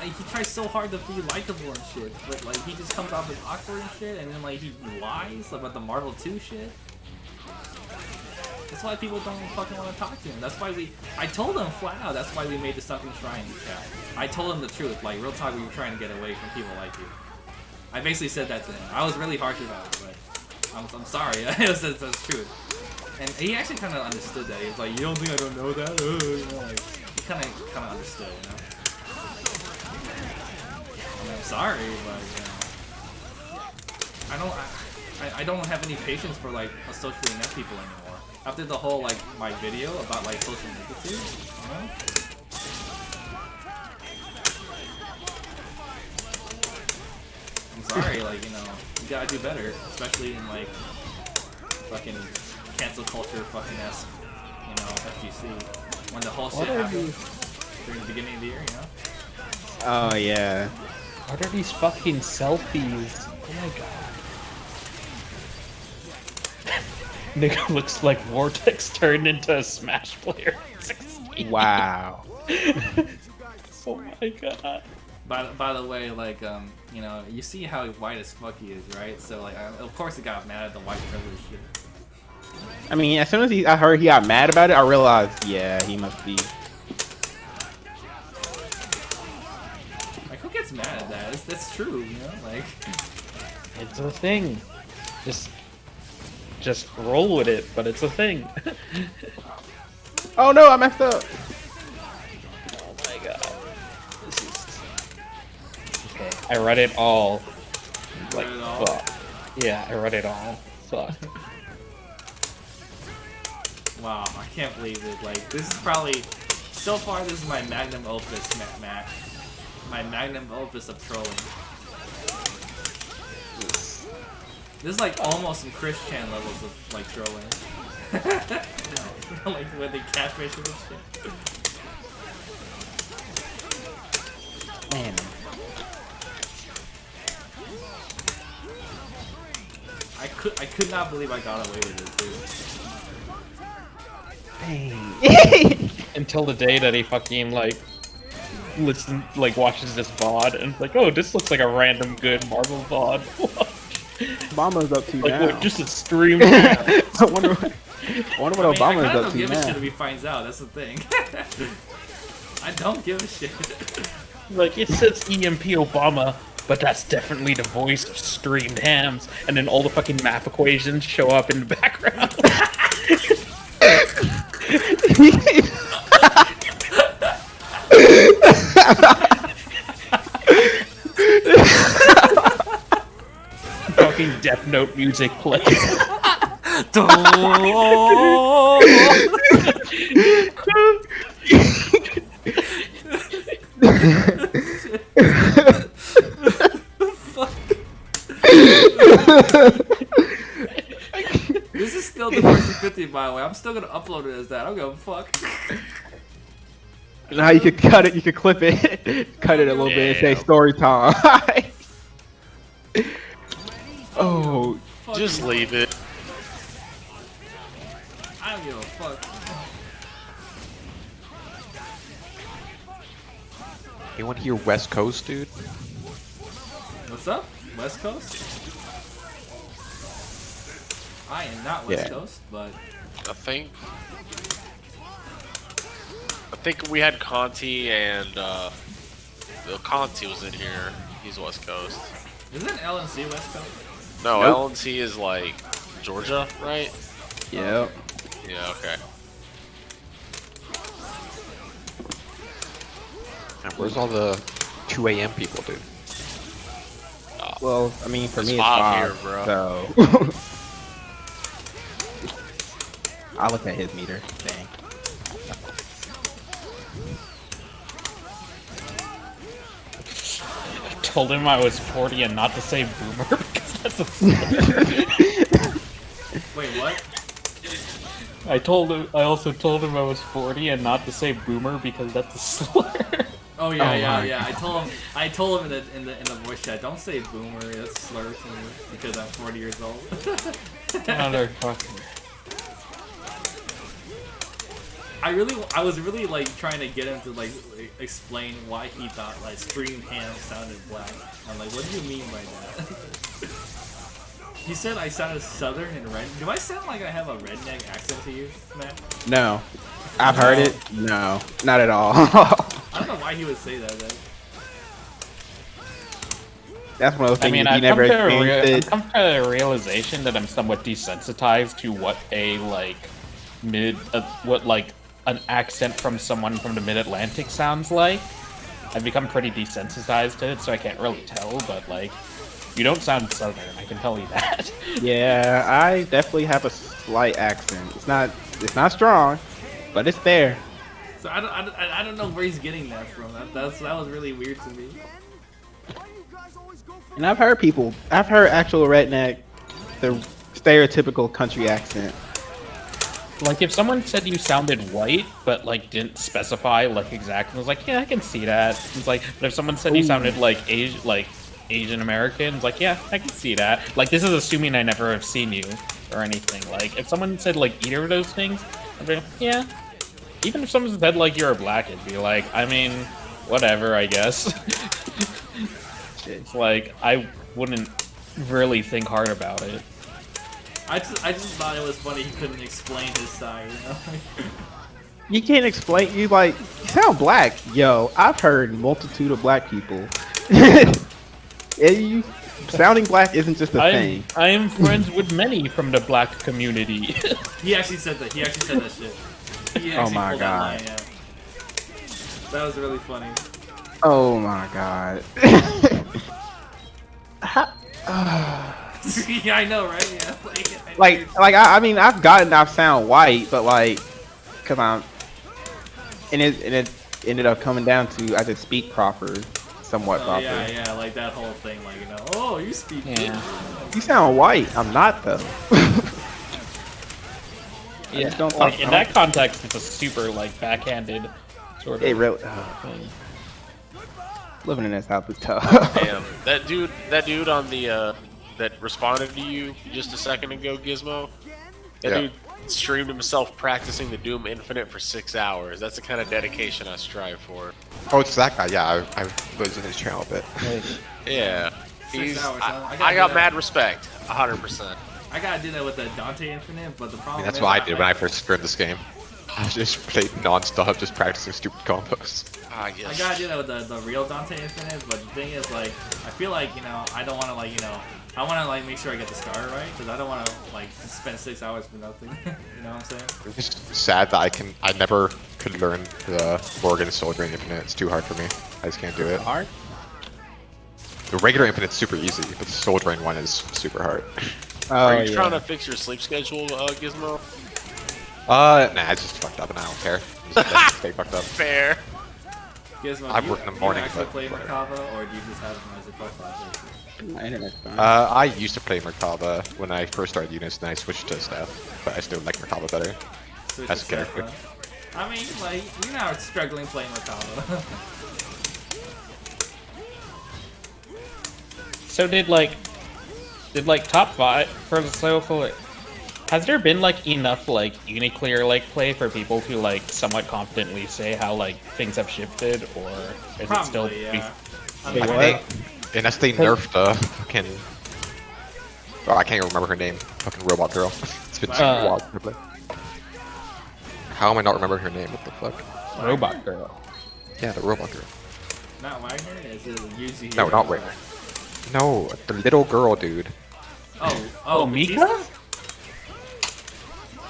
S2: he tries so hard to be likable and shit, but like he just comes off as awkward and shit, and then like he lies about the Marvel 2 shit. That's why people don't fucking want to talk to him. That's why I told him flat out. That's why we made the Sunken Shrine chat. I told him the truth. Like, real talk, we were trying to get away from people like you. I basically said that to him. I was really harsh about it, but I'm sorry. That's the truth. And he actually kind of understood that. He was like, "You don't think I don't know that?" You know, like, he kind of understood, you know. I mean, I'm sorry, but you know, I don't have any patience for like socially inept people anymore. After the whole like my video about like social negative, you know. I'm sorry, like, you know, you gotta do better, especially in like fucking cancel culture fucking esque, you know, FGC. When the whole shit happened during the beginning of the year, you know?
S1: Oh yeah.
S7: What are these fucking selfies? Oh my god. Nigga looks like Vortex turned into a Smash player.
S1: Wow.
S7: Oh my god.
S2: By the way, like, you know, you see how white as fuck he is, right? So, like, of course he got mad at the white privilege shit.
S1: I mean, as soon as I heard he got mad about it, I realized, yeah, he must be.
S2: Like, who gets mad at that? That's true, you know? Like,
S7: it's a thing. Just roll with it, but it's a thing.
S1: Oh no, I messed up.
S7: Oh my god. This is... Okay, I read it all. Like,
S2: read it all.
S7: fuck. Yeah, I read it all. Fuck.
S2: Wow, I can't believe it. Like, this is probably, so far, this is my magnum opus, Matt. My magnum opus of trolling. This is like almost some Chris Chan levels of like trolling. Like when they catfish and shit.
S1: Man.
S2: I could not believe I got away with this,
S1: Dang.
S7: Until the day that he fucking like watches this VOD and like, oh, this looks like a random good Marvel VOD.
S1: Obama's up to
S7: Like
S1: now.
S7: what, just a stream.
S1: I wonder what Obama's
S2: I kinda
S1: up
S2: don't
S1: to
S2: give a shit
S1: now.
S2: if he finds out, that's the thing. I don't give a shit.
S7: Like it says EMP Obama, but that's definitely the voice of streamed hams, and then all the fucking math equations show up in the background. Fucking Death Note music plays.
S2: This is still the FT50, by the way. I'm still gonna upload it as that. I don't give a fuck.
S1: Now you could cut it, you could clip it, cut it a little bit and say story time. Oh,
S2: Fuck
S6: Just
S2: you.
S6: leave it.
S2: I don't give a fuck.
S8: Anyone here West Coast, dude?
S2: What's up? West Coast? I am not West
S8: Yeah.
S2: Coast, but
S6: I think we had Conti and Conti was in here. He's West Coast.
S2: isn't LNC West Coast?
S6: No,
S1: Nope.
S6: LNC is like Georgia, right?
S1: yep.
S6: Yeah, okay.
S8: And where's all the 2 a.m. people, dude?
S1: Well, I mean, for
S6: It's
S1: me, it's
S6: 5
S1: 5
S6: here, bro.
S1: So I look at his meter. Dang.
S7: Told him I was 40 and not to say boomer because that's a
S2: Wait, what?
S7: I also told him I was 40 and not to say boomer because that's a slur.
S2: Oh yeah,
S1: Oh
S2: yeah,
S1: my
S2: yeah. I told him in the voice chat, don't say boomer, that's slur to me because I'm 40 years old.
S7: Motherfucker.
S2: I was really like trying to get him to like explain why he thought like streamed ham sounded black. I'm like, what do you mean by that? He said I sounded southern and red. Do I sound like I have a redneck accent to you, Matt?
S1: No, I've heard it. No, not at all.
S2: I don't know why he would say that. Though.
S1: That's one of those
S7: I
S1: things
S7: mean,
S1: he
S7: I've
S1: never
S7: come
S1: experienced it.
S7: to the realization that I'm somewhat desensitized to what a like what an accent from someone from the Mid-Atlantic sounds like. I've become pretty desensitized to it, so I can't really tell. But like, you don't sound southern. I can tell you that.
S1: Yeah, I definitely have a slight accent. It's not strong, but it's there.
S2: So I don't know where he's getting that from. That was really weird to me.
S1: And I've heard actual redneck, the stereotypical country accent.
S7: Like if someone said you sounded white, but like didn't specify like exactly, I was like, yeah, I can see that. It's like, but if someone said you sounded like Asian American, it's like, yeah, I can see that. Like this is assuming I never have seen you or anything. Like if someone said like either of those things, I'd be like, yeah. Even if someone said like you're black, it'd be like, I mean, whatever, I guess. It's like I wouldn't really think hard about it.
S2: I just thought it was funny he couldn't explain his side, you know?
S1: You can't explain. You sound black, yo. I've heard multitude of black people. You sounding black isn't just a thing.
S7: I am friends with many from the black community.
S2: He actually said that. He actually said that shit. He actually
S1: Oh my
S2: pulled
S1: God.
S2: That line, yeah. That was really funny.
S1: Oh my god.
S2: Yeah, I know, right? Yeah.
S1: I mean, I've sound white, but like, cause it ended up coming down to I just speak proper, somewhat
S2: Oh
S1: proper.
S2: yeah, like that whole thing, like oh, you speak.
S7: Yeah.
S1: You sound white. I'm not though. I
S7: Yeah.
S1: just don't
S7: Like
S1: talk.
S7: in that context, it's a super like backhanded sort of
S1: It really.
S7: thing.
S1: Living in this house is tough.
S6: Damn, that dude on the that responded to you just a second ago, Gizmo. That
S5: Yeah.
S6: dude streamed himself practicing the Doom Infinite for 6 hours. That's the kind of dedication I strive for.
S5: Oh, it's that guy. Yeah, I was in his channel a bit.
S6: Yeah,
S2: 6 hours, huh?
S6: I got mad respect, 100%.
S2: I gotta do that with the Dante Infinite, but the
S5: I
S2: problem
S5: mean, that's
S2: is
S5: what I did when I first streamed this game. I just played non-stop, just practicing stupid combos.
S6: I
S2: I
S6: guess.
S2: gotta do that with the real Dante Infinite, but the thing is, like, I feel like, I don't want to, like, I want to, like, make sure I get the starter right, because I don't want to, like, spend 6 hours for nothing. You know what I'm saying?
S5: It's just sad that I never could learn the Morgan Soul Drain Infinite. It's too hard for me. I just can't do it.
S1: Hard.
S5: The regular Infinite's super easy, but the Soul Drain one is super hard.
S1: Oh
S6: Are you
S1: yeah.
S6: trying to fix your sleep schedule, Gizmo?
S5: Nah, it's just fucked up and I don't care. Just stay fucked up.
S6: Fair.
S2: Gizmo,
S5: I
S2: do
S5: work in the
S2: you
S5: morning,
S2: actually
S5: but
S2: play
S5: whatever.
S2: Merkava, or do you just have him as a profile picture?
S1: My internet's fine.
S5: I used to play Merkaba when I first started units, then I switched to Steph, but I still like Merkaba better.
S2: Switch
S5: As
S2: to
S5: a character.
S2: Seppa. I mean, like, you're not struggling playing Merkava.
S7: So did top 5 for the for has there been like enough like Uniclear like play for people to like somewhat confidently say how like things have shifted, or is it still
S2: Probably, yeah. I
S1: Wait,
S2: mean,
S1: what?
S5: Unless they nerfed fucking... Oh, I can't even remember her name. Fucking robot girl. It's been so wild to play. How am I not remembering her name? What the fuck?
S7: Robot Girl?
S5: Yeah, the robot girl.
S2: Not Wagner, is it Yuzi?
S5: No, not Wagner. No, the little girl, dude.
S2: Oh,
S7: Mika?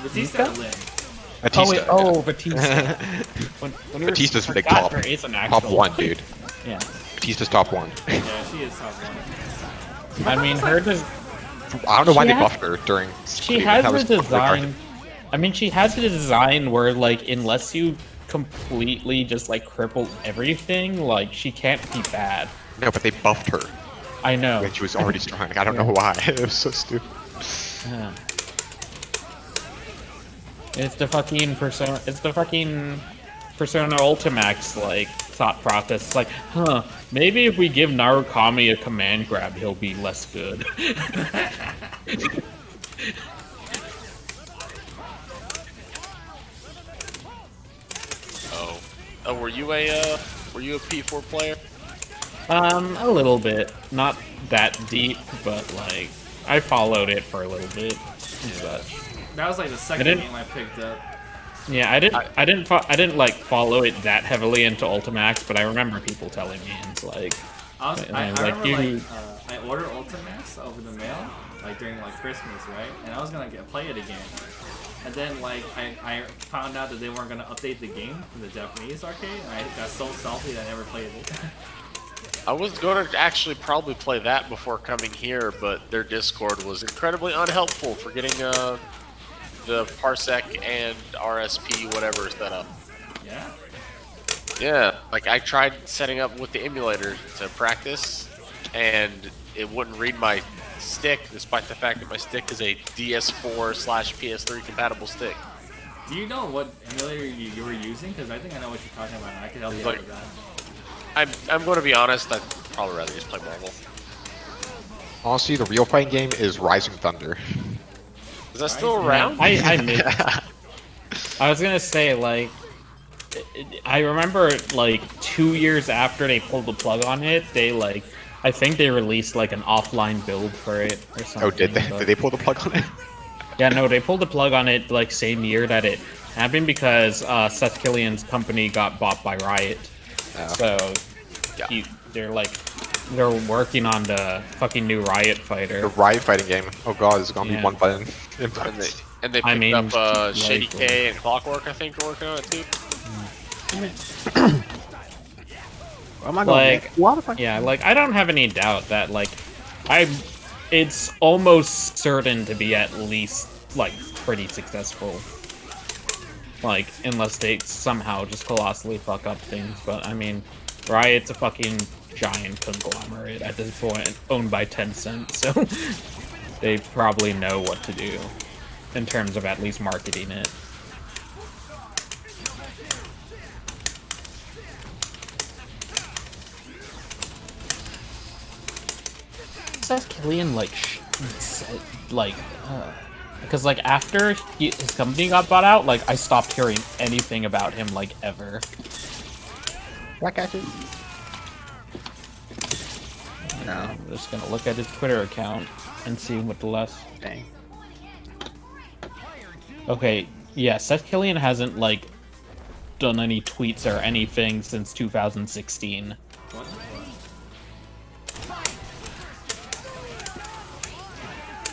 S2: Batista or Lin?
S5: Batista.
S7: Batista.
S5: Batista's like top. Top 1, dude.
S7: Yeah.
S5: Batista's top 1.
S2: Yeah, she is top 1.
S7: I mean, her
S5: I don't know why
S7: She
S5: they
S7: has-
S5: buffed her during...
S7: she
S5: That
S7: has
S5: was
S7: a
S5: fucking retarded.
S7: design. I mean, she has a design where like unless you completely just like cripple everything, like she can't be bad.
S5: No, but they buffed her
S7: I know.
S5: when she was already strong. Like, I don't know why. It was so stupid.
S7: Yeah. It's the fucking Persona. It's the fucking Persona Ultimax like thought process. It's like, maybe if we give Narukami a command grab, he'll be less good.
S6: Oh, were you a P4 player?
S7: A little bit, not that deep, but like I followed it for a little bit. And such.
S2: That was like the second
S7: didn't-
S2: game I picked up.
S7: Yeah, I didn't like follow it that heavily into Ultimax, but I remember people telling me, and it's like,
S2: I
S7: like,
S2: remember
S7: you-
S2: I ordered Ultimax over the mail, like during like Christmas, right? And I was gonna play it again. And then like I found out that they weren't gonna update the game from the Japanese arcade, and I got so salty that I never played it.
S6: I was going to actually probably play that before coming here, but their Discord was incredibly unhelpful for getting the Parsec and RSP whatever set up.
S2: Yeah.
S6: Yeah, like I tried setting up with the emulator to practice, and it wouldn't read my stick, despite the fact that my stick is a DS4/PS3 compatible stick.
S2: Do you know what emulator you were using? Because I think I know what you're talking about, and I can help you out with that.
S6: I'm going to be honest, I'd probably rather just play Marvel.
S5: Honestly, the real fighting game is Rising Thunder.
S6: Is that still around?
S7: I missed. I was gonna say like, I remember like 2 years after they pulled the plug on it, they like, I think they released like an offline build for it or something.
S5: Oh, did they?
S7: but-
S5: Did they pull the plug on it?
S7: Yeah, no, they pulled the plug on it like same year that it happened because Seth Killian's company got bought by Riot.
S5: Oh.
S7: So
S5: Yeah.
S7: they're working on the fucking new Riot
S5: The
S7: fighter.
S5: Riot fighting game. Oh god, it's gonna be
S7: Yeah.
S5: one button.
S6: And they
S7: I
S6: picked
S7: mean,
S6: up Shady
S7: likely.
S6: K and Clockwork, I think, are working on it too.
S1: Am I gonna
S7: Like,
S1: make- Why the fuck?
S7: yeah, like I don't have any doubt that like I it's almost certain to be at least like pretty successful. Like, unless they somehow just colossally fuck up things. But I mean, Riot's a fucking giant conglomerate at this point, owned by Tencent, so they probably know what to do in terms of at least marketing it. Seth Killian because like after his company got bought out, like I stopped hearing anything about him like ever.
S1: Black Ashes? No.
S7: I'm just gonna look at his Twitter account and see what the last.
S1: Dang.
S7: Okay, yeah, Seth Killian hasn't like done any tweets or anything since 2016.
S2: What?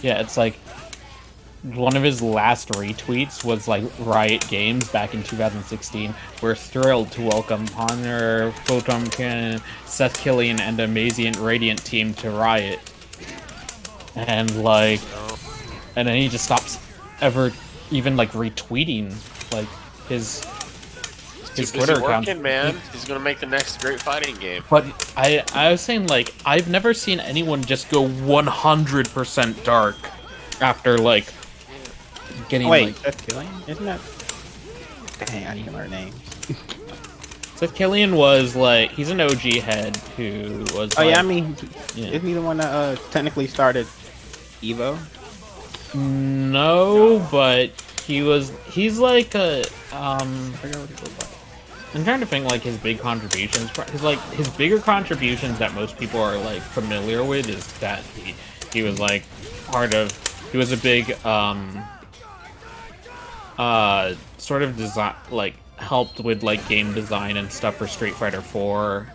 S7: Yeah, it's like one of his last retweets was like Riot Games back in 2016. We're thrilled to welcome Honor, Photon, Seth Killian, and Amazing Radiant team to Riot. And like, and then he just stops ever even like retweeting like his Twitter account.
S6: Working, man. He's gonna make the next great fighting game.
S7: But I was saying like I've never seen anyone just go 100% dark after like getting
S1: Wait,
S7: like.
S1: Seth Killian? Isn't that? Dang, I need to learn names.
S7: Seth Killian was like he's an OG head who was.
S1: Oh
S7: like,
S1: yeah, I mean,
S7: yeah.
S1: isn't he the one that technically started Evo?
S7: No, but he's like a
S1: I forgot what he was like.
S7: I'm trying to think like his big contributions. His bigger contributions that most people are like familiar with is that he was like he was a big sort of design, like helped with like game design and stuff for Street Fighter 4.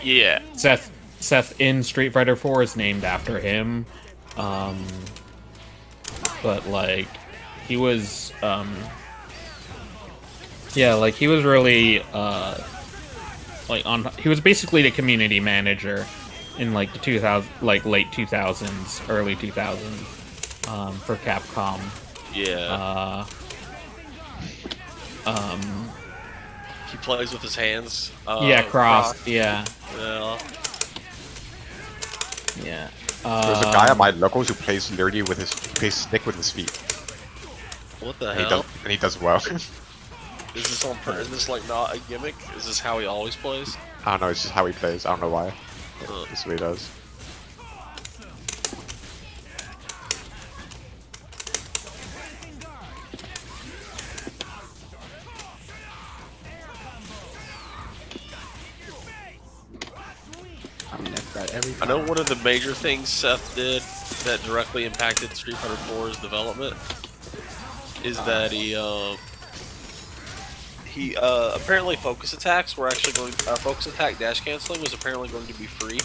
S6: Yeah.
S7: Seth in Street Fighter 4 is named after him. But like he was yeah, like he was really he was basically the community manager in like the late 2000s, early 2000s for Capcom.
S6: Yeah. He plays with his hands.
S7: Yeah, crossed. Yeah.
S6: Yeah.
S7: Yeah.
S5: There's a guy at my locals who plays literally with plays stick with his feet.
S6: What the
S5: And
S6: hell?
S5: he does well.
S6: Is this on? Is this like not a gimmick? Is this how he always plays?
S5: I don't know, it's just how he plays. I don't know why. That's what he does.
S1: I mean, that's got every.
S6: I know one of the major things Seth did that directly impacted Street Fighter 4's development is that he apparently focus attacks were actually going. Focus attack dash canceling was apparently going to be free.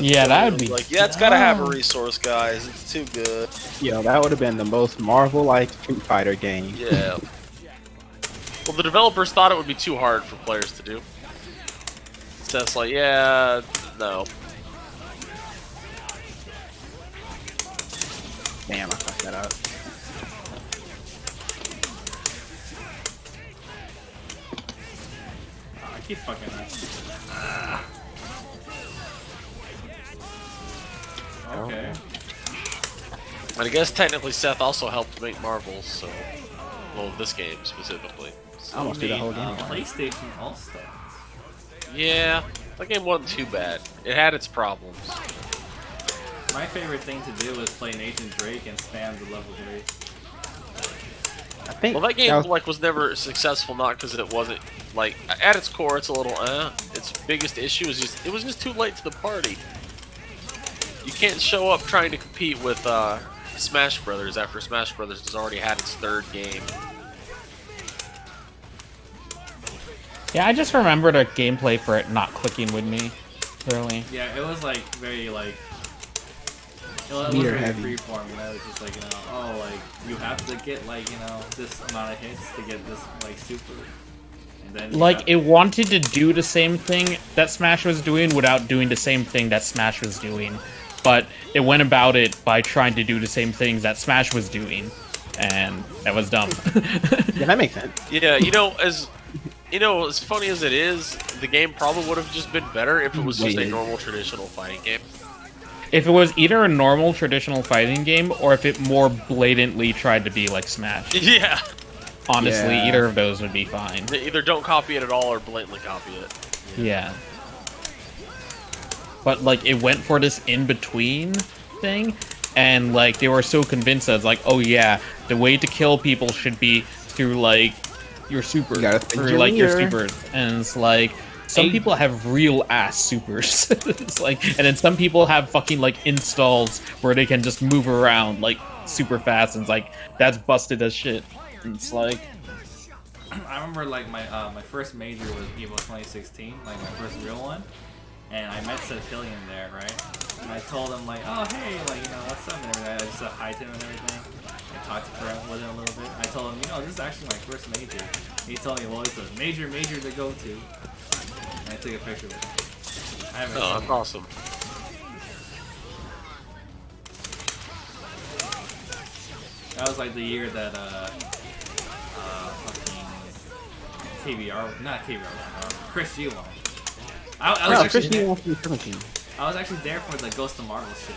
S7: Yeah, that would be
S6: like, yeah, it's gotta have a resource, guys. It's too good.
S1: Yeah, that would have been the most Marvel-like Street Fighter game.
S6: Yeah. Well, the developers thought it would be too hard for players to do. So it's like, yeah, no.
S1: Damn, I fucked that up.
S2: Oh, I keep fucking that. Okay.
S6: And I guess technically Seth also helped make Marvels, so... Well, this game specifically.
S1: I almost did the whole game.
S2: PlayStation All-Stars.
S6: Yeah, that game wasn't too bad. It had its problems.
S2: My favorite thing to do was play Nathan Drake and spam the level 3.
S1: I think.
S6: Well, that game
S1: was,
S6: was never successful, not because it wasn't like at its core, it's a little Its biggest issue is just it was just too late to the party. You can't show up trying to compete with Smash Brothers after Smash Brothers has already had its third game.
S7: Yeah, I just remembered a gameplay for it not clicking with me, really.
S2: Yeah, it was like very like it was
S1: Meter
S2: very
S1: heavy.
S2: freeform, you know, it's just like, you know, oh, like you have to get like, you know, this amount of hits to get this like super, then
S7: like it wanted to do the same thing that Smash was doing without doing the same thing that Smash was doing, but it went about it by trying to do the same things that Smash was doing, and that was dumb.
S1: Yeah, that makes sense.
S6: Yeah, as funny as it is, the game probably would have just been better if it was just a normal traditional fighting game.
S7: If it was either a normal traditional fighting game or if it more blatantly tried to be like Smash.
S6: Yeah.
S7: Honestly,
S1: Yeah.
S7: either of those would be fine.
S6: They either don't copy it at all or blatantly copy it.
S7: Yeah. But like it went for this in-between thing, and like they were so convinced that it's like, oh yeah, the way to kill people should be through like your super, through like your supers, and it's like some people have real ass supers. It's like, and then some people have fucking like installs where they can just move around like super fast, and it's like that's busted as shit. And it's like,
S2: I remember like my first major was Evo 2016, like my first real one, and I met Civilian there, right? And I told him like, oh hey, like what's up and everything. I just said hi to him and everything. I talked with him a little bit. I told him, this is actually my first major. And he told me, well, it's a major to go to. And I took a picture with him. I haven't seen
S6: that's
S2: him.
S6: awesome.
S2: That was like the year that fucking KBR, not KBR, Chris G won. I was actually there. I was actually there for the Ghost of Marvel shit.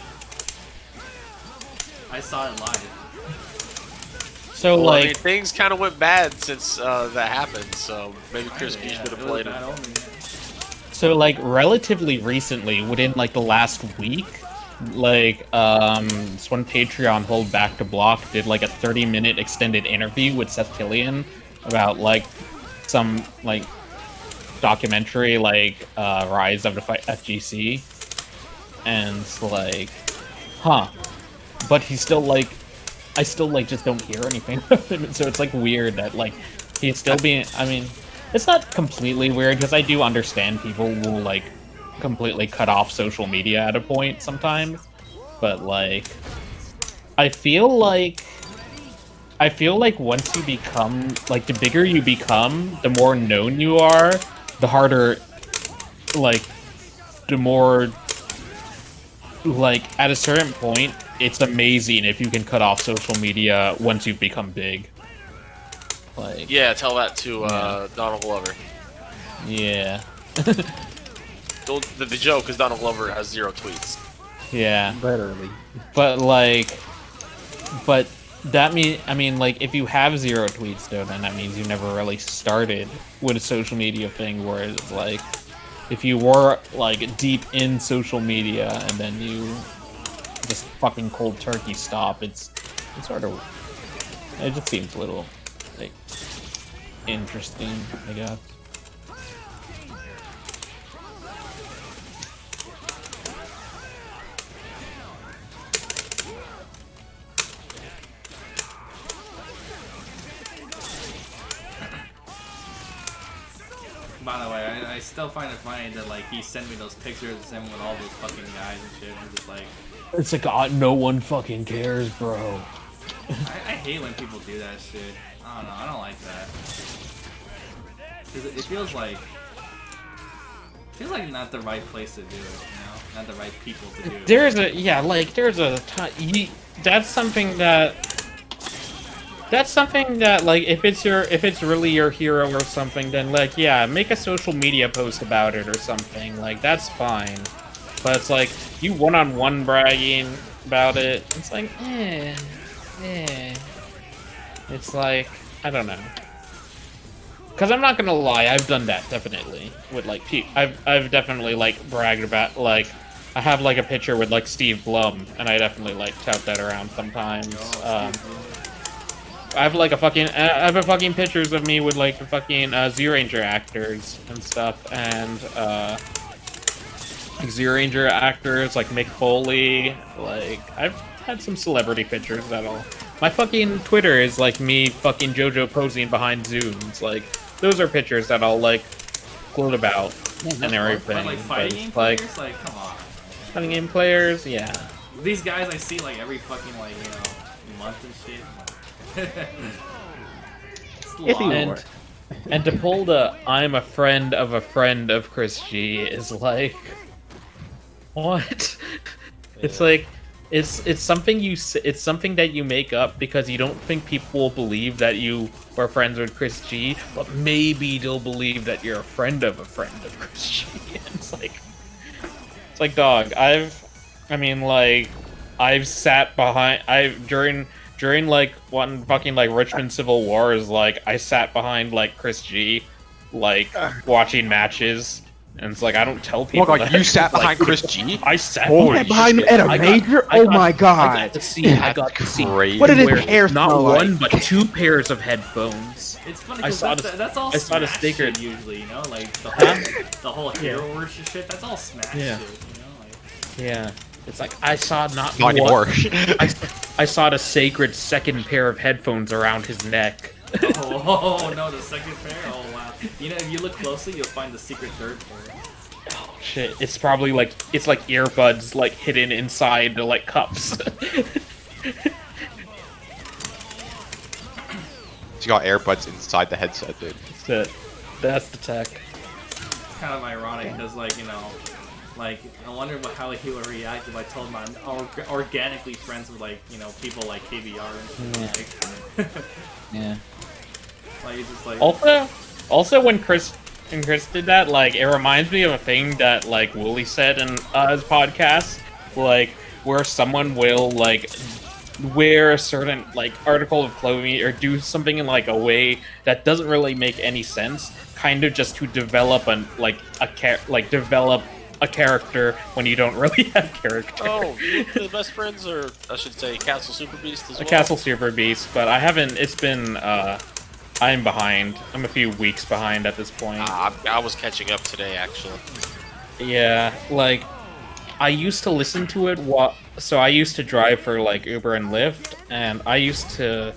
S2: I saw it live.
S7: so
S6: Well,
S7: like,
S6: I mean, things kind of went bad since that happened, so maybe Chris B should have played it.
S7: so like relatively recently, within like the last week, like this one Patreon Hold Back to Block did like a 30-minute extended interview with Seth Killian about like some like documentary like Rise of the FGC, and it's like, huh, but he's still like, I still like just don't hear anything about him, so it's like weird that like he's still being, I mean, it's not completely weird because I do understand people will like completely cut off social media at a point sometimes, but like I feel like once you become like, the bigger you become, the more known you are, the harder, like the more like at a certain point it's amazing if you can cut off social media once you've become big. Like,
S6: Yeah, tell that to Donald Glover.
S7: yeah.
S6: The joke is Donald Glover has 0 tweets.
S7: Yeah.
S1: Literally.
S7: But like, but that mean like if you have 0 tweets though, then that means you never really started with a social media thing, where it's like, if you were like deep in social media and then you just fucking cold turkey stop, it's sort of, it just seems a little like interesting, I guess.
S2: By the way, I still find it funny that like he sent me those pictures of him with all those fucking guys and shit. I'm just like,
S7: It's like, no one fucking cares, bro.
S2: I hate when people do that shit. I don't know, I don't like that. 'Cause it feels like not the right place to do it, not the right people to do it.
S7: There's a that's something that like, if it's really your hero or something, then like, yeah, make a social media post about it or something, like that's fine. But it's like, you one-on-one bragging about it, it's like, it's like, I don't know. Because I'm not gonna lie, I've done that, definitely. With like, I've definitely like bragged about, like, I have like a picture with like Steve Blum, and I definitely like tout that around sometimes. I have like a fucking pictures of me with like the fucking Z-Ranger actors and stuff, and Z-Ranger actors like Mick Foley. Like, I've had some celebrity pictures that'll. My fucking Twitter is like me fucking JoJo posing behind Zooms. Like, those are pictures that I'll like gloat about and everything.
S2: But like fighting game
S7: like,
S2: players, like come on.
S7: Fighting game players, yeah.
S2: These guys I see like every fucking like month and shit. It's
S1: It's
S2: long.
S1: even worse.
S7: And to pull the "I'm a friend of Chris G" is like, what? It's like, it's something it's something that you make up because you don't think people will believe that you are friends with Chris G, but maybe they'll believe that you're a friend of Chris G. It's like, dog. I've sat behind. During like one fucking like Richmond Civil War is like I sat behind like Chris G, like watching matches, and it's like I don't tell people.
S5: Oh my god,
S7: that.
S5: you sat
S7: Like,
S5: behind Chris G?
S7: I sat
S1: behind him at a major. Oh my god!
S7: I got to see.
S1: What did his hair
S7: Not
S1: smell
S7: one
S1: like?
S7: but 2 pairs of headphones.
S2: It's funny
S7: I
S2: because
S7: saw
S2: that's all
S7: I saw the
S2: Smash
S7: sticker.
S2: shit usually, you know, like the whole hero worship shit. That's all Smash shit, you know, like.
S7: Yeah. It's like I saw not
S5: anymore.
S7: I saw the sacred second pair of headphones around his neck.
S2: Oh no, the second pair. Oh wow. You know, if you look closely, you'll find the secret third pair.
S7: Oh shit! It's probably like earbuds like hidden inside the like cups.
S5: You got earbuds inside the headset, dude.
S7: That's the tech.
S2: It's kind of ironic because, like, you know, like I wonder how he would react if I told him I'm organically friends with, like, you know, people like KBR and shit. Like,
S7: Yeah.
S2: like it's just like.
S7: Also when Chris did that, like, it reminds me of a thing that like Wooly said in his podcast, like where someone will like wear a certain like article of clothing or do something in like a way that doesn't really make any sense, kind of just to develop develop a character when you don't really have character.
S6: Oh, the best friends, or I should say, Castle Super Beast as well.
S7: Castle Super Beast, but I haven't. It's been. I'm behind. I'm a few weeks behind at this point.
S6: I was catching up today, actually.
S7: Yeah, like I used to listen to it. So I used to drive for like Uber and Lyft, and I used to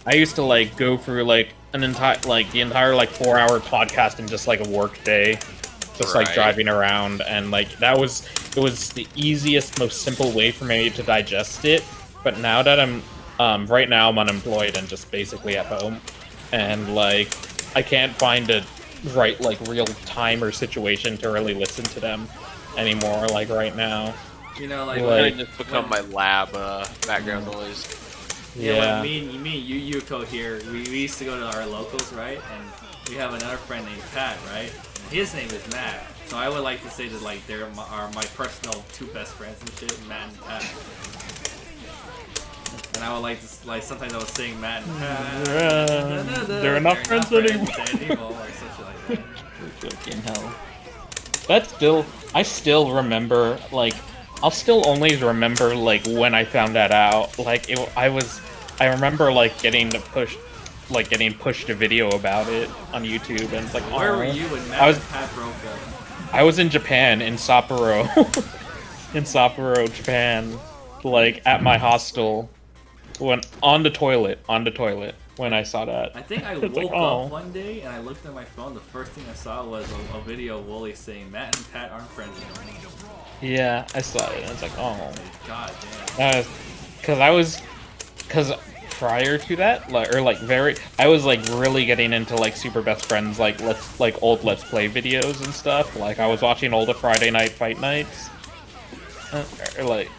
S7: like go through like the entire 4-hour podcast in just like a work day, just like driving around, and like it was the easiest, most simple way for me to digest it. But now that I'm right now I'm unemployed and just basically at home, and like I can't find a real time or situation to really listen to them anymore, like right now.
S2: You know, like
S6: it's become my lab background noise.
S2: Yeah, like me and Yuko here, we used to go to our locals, right? And we have another friend named Pat, right? His name is Matt. So I would like to say that like they're my personal 2 best friends and shit, Matt and Pat. And I would like to sometimes I was saying Matt and Pat.
S7: They're not friends anymore.
S2: Or something like that.
S7: Fucking hell. I still remember, like, I'll still only remember, like, when I found that out. Like, I remember, like, getting pushed a video about it on YouTube, and it's like,
S2: where were you when Matt and Pat broke up?
S7: I was in Japan, in Sapporo. In Sapporo, Japan. Like, at my hostel. On the toilet, when I saw that.
S2: I think I woke up one day and I looked at my phone. The first thing I saw was a video of Wooly saying Matt and Pat aren't friends anymore.
S7: Yeah, I saw it. And I was like, oh.
S2: God damn.
S7: Because prior to that, I was like really getting into like super best friends, like old Let's Play videos and stuff. Like I was watching all the Friday Night Fight Nights, or like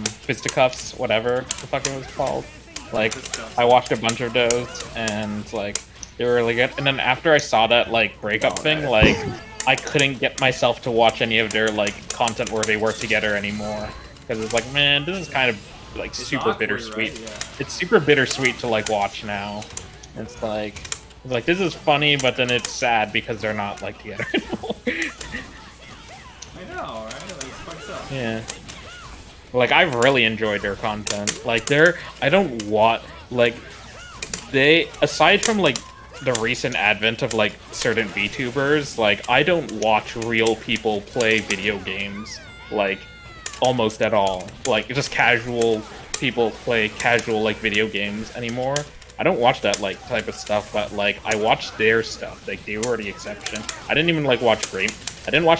S7: Fisticuffs, whatever the fuck it was called. Like I watched a bunch of those, and like they were really good. And then after I saw that like breakup thing, like I couldn't get myself to watch any of their like content where they work together anymore, because it's like, man, this is kind of like it's super awkward, bittersweet. Right? Yeah. It's super bittersweet to like watch now. It's like this is funny, but then it's sad because they're not like together anymore.
S2: I know, right? Like, it's fucked up.
S7: Yeah. Like I've really enjoyed their content. Like aside from like the recent advent of like certain VTubers, like I don't watch real people play video games like almost at all. Like just casual people play casual like video games anymore. I don't watch that like type of stuff, but like I watch their stuff. Like they were the exception. I didn't even like watch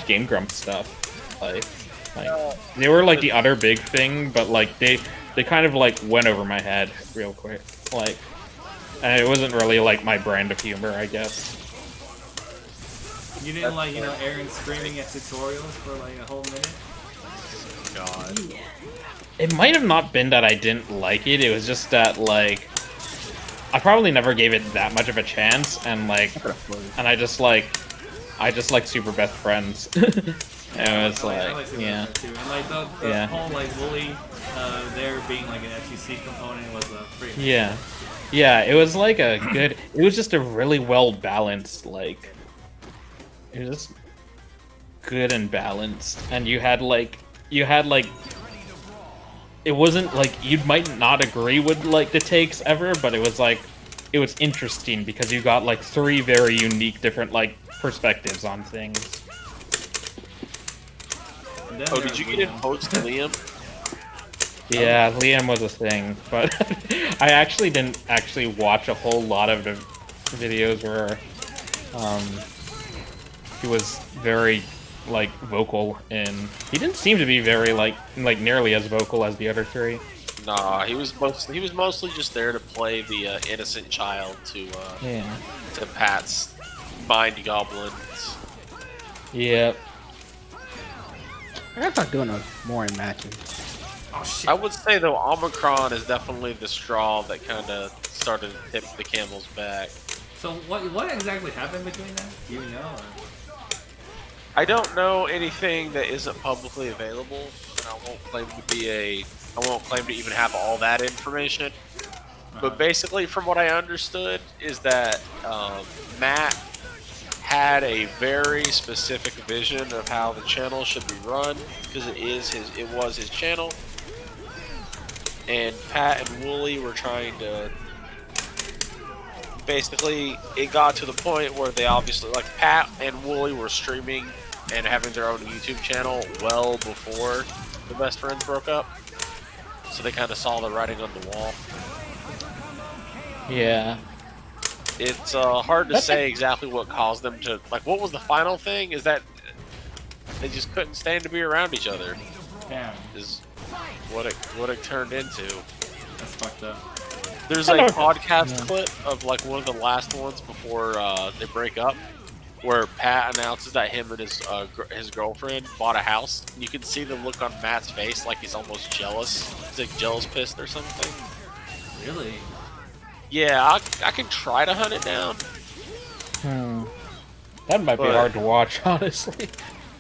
S7: Game Grumps stuff. Like they were like the other big thing, but like they kind of like went over my head real quick. Like And it wasn't really like my brand of humor, I guess.
S2: You didn't like, Aaron screaming at tutorials for like a whole minute?
S6: God.
S7: It might have not been that I didn't like it, it was just that, like, I probably never gave it that much of a chance, and like, and I just like Super Best Friends. And it was like
S2: Super
S7: yeah.
S2: Best Friends too. And like the whole like Wooly, there being like an FTC component was pretty nice.
S7: Yeah. Yeah, it was like it was just a really well balanced, like, it was just good and balanced, and you had like, it wasn't like, you might not agree with like the takes ever, but it was like, it was interesting because you got like 3 very unique different like perspectives on things.
S6: Oh, did you get in post Liam?
S7: Yeah, Liam was a thing, but I actually didn't watch a whole lot of the videos where he was very like vocal, and he didn't seem to be very like nearly as vocal as the other 3.
S6: Nah, he was mostly just there to play the innocent child to Pat's mind goblins.
S7: Yep.
S1: I gotta start doing those more in matches.
S2: Oh shit.
S6: I would say though, Omicron is definitely the straw that kind of started to tip the camel's back.
S2: So what exactly happened between them? Do you know? Or?
S6: I don't know anything that isn't publicly available, and I won't claim to even have all that information. But basically, from what I understood, is that Matt had a very specific vision of how the channel should be run, because it was his channel, and Pat and Wooly were trying to. Basically, it got to the point where they obviously, like, Pat and Wooly were streaming and having their own YouTube channel well before the best friends broke up, so they kind of saw the writing on the wall.
S7: Yeah.
S6: It's hard to say exactly what caused them to, like, what was the final thing? Is that they just couldn't stand to be around each other.
S2: Damn.
S6: Is what it turned into.
S2: That's fucked up.
S6: There's a podcast clip of like one of the last ones before they break up, where Pat announces that him and his girlfriend bought a house. You can see the look on Matt's face, like he's almost jealous. He's like jealous pissed or something.
S2: Really?
S6: Yeah, I can try to hunt it down.
S7: That might be hard to watch, honestly.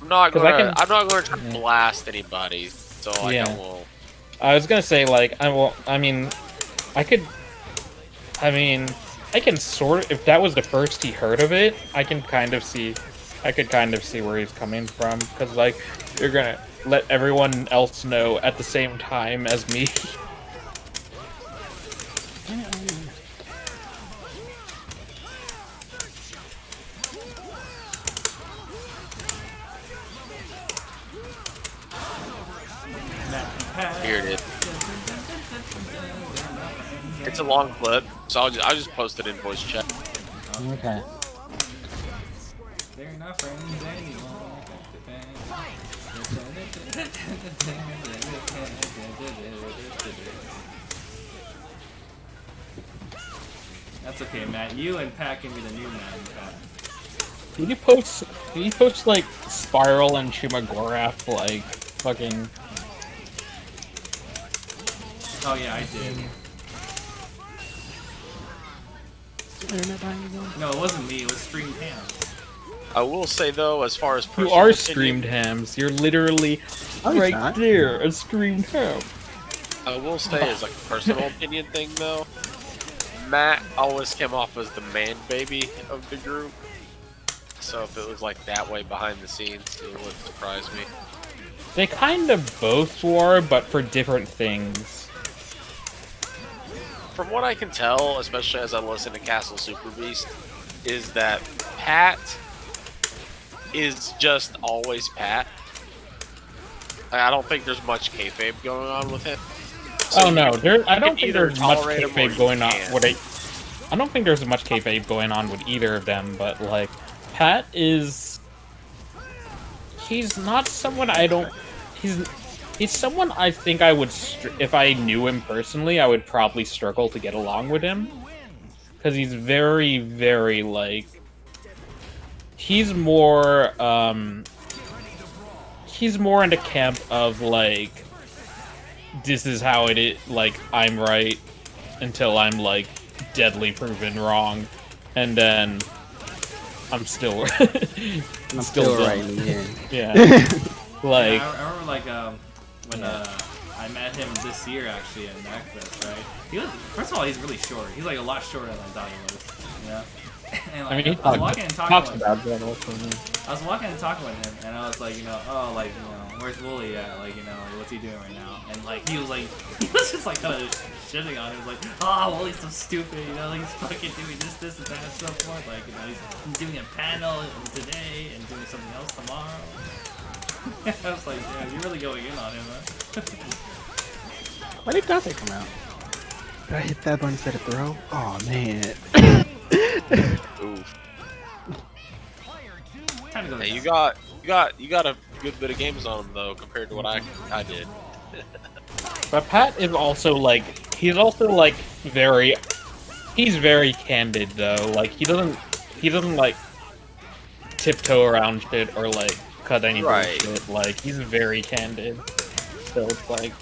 S6: I'm not gonna try to blast anybody, so like I won't.
S7: I was gonna say, like, I can sort of, if that was the first he heard of it, I could kind of see where he's coming from, because like, you're gonna let everyone else know at the same time as me.
S6: Here it is. It's a long clip, so I'll just post it in voice chat.
S7: Okay.
S2: They're not friends anymore. That's okay, Matt. You and Pat can be the new Matt and Pat.
S7: Did you post like Spiral and Shumagorath like fucking?
S2: Oh yeah, I did. No, it wasn't me. It was Streamed Hams.
S6: I will say though, as far as
S7: You are Streamed Hams. You're literally right there, a Streamed Ham.
S6: I will say, as like a personal opinion thing though, Matt always came off as the man baby of the group. So if it was like that way behind the scenes, it wouldn't surprise me.
S7: They kind of both were, but for different things.
S6: From what I can tell, especially as I listen to Castle Super Beast, is that Pat is just always Pat. I don't think there's much kayfabe going on with him. So
S7: no, I don't think there's much
S6: tolerate him or
S7: kayfabe going on.
S6: can't.
S7: I don't think there's much kayfabe going on with either of them, but like, Pat is. He's not someone I don't. He's someone I think I would, if I knew him personally, I would probably struggle to get along with him. because he's very, very like he's more into camp of like this is how it is, like I'm right until I'm like deadly proven wrong, and then I'm still
S1: I'm still right in the end.
S7: Yeah.
S2: Like I remember like when I met him this year actually at MacFest, right? He was, first of all, he's really short. He's like a lot shorter than I thought he was. You know? And like,
S7: I mean,
S2: I was walking and talking with him.
S7: I
S2: was walking and talking with him, and I was like, you know, oh, like, you know, where's Wooly at? Like, you know, like, what's he doing right now? And like, he was just like kind of shitting on him. He was like, oh, Wooly's so stupid, you know, like he's fucking doing this, and that, and so forth. Like, you know, he's doing a panel today and doing something else tomorrow. I was like, yeah, you're really going in on him, huh?
S1: When did Dante come out? Did I hit that button instead of throw? Oh man.
S6: Oof.
S2: Time to go.
S6: Hey, you got a good bit of games on him though, compared to what I did.
S7: But Pat is also like he's very candid though. Like he doesn't like tiptoe around shit or like cut any bullshit. Like he's very candid. So it's like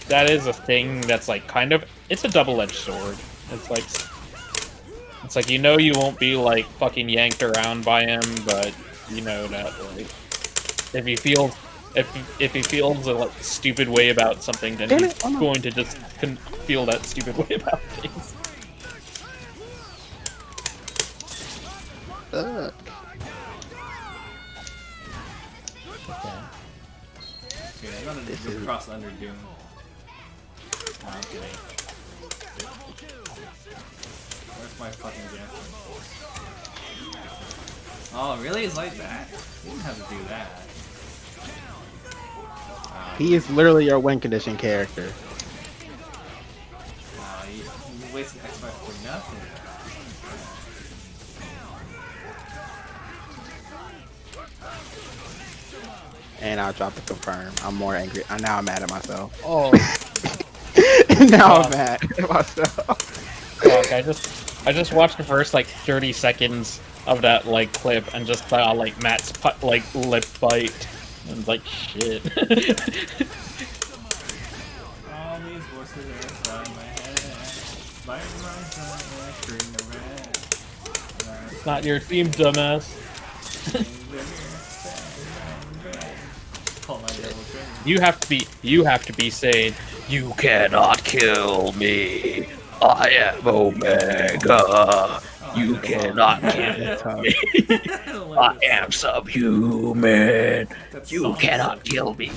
S7: that is a thing that's like kind of it's a double-edged sword. It's like you know you won't be like fucking yanked around by him, but you know that like if he feels a like stupid way about something, then he's going to just feel that stupid way about things.
S1: Fuck.
S2: Okay, I'm gonna go cross under Doom. Oh, I'm kidding. Where's my fucking Jansen? Oh, really? It's like that? You didn't have to do that.
S1: He is literally your win condition character.
S2: You wasted X5 for nothing.
S1: And I'll drop the confirm. I'm more angry. Now I'm mad at myself.
S7: Oh.
S1: Now I'm mad at myself.
S7: Fuck, I just watched the first like 30 seconds of that like clip and just saw like Matt's like lip bite and like shit.
S2: All these voices are inside my head. Biting my tongue and screaming around.
S7: It's not your theme, dumbass. You have to be saying, you cannot kill me. I am Omega. You cannot kill me. I am subhuman. You cannot kill me.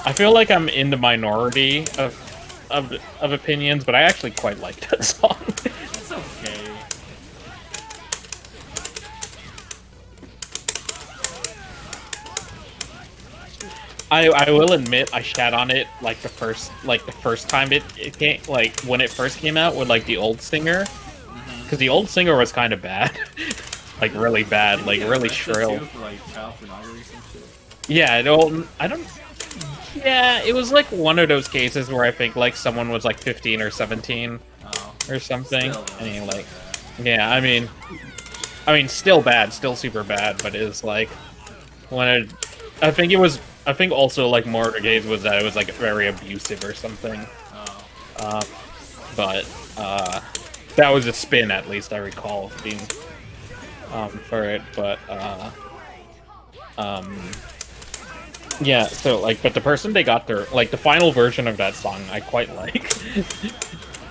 S7: I feel like I'm in the minority of opinions, but I actually quite like that song.
S2: It's okay.
S7: I will admit I shat on it like the first time it came, like when it first came out with like the old singer, because the old singer was kind of bad, like really bad, like really shrill.
S2: For, like, child pornography and shit.
S7: Yeah, I don't. Yeah, it was like one of those cases where I think like someone was like 15 or 17 or something. And like, yeah, I mean, still bad, still super bad, but it's like when I think also like more of the case was that it was like very abusive or something. But that was a spin, at least I recall being for it. But yeah, so like, but the person they got their like the final version of that song I quite like.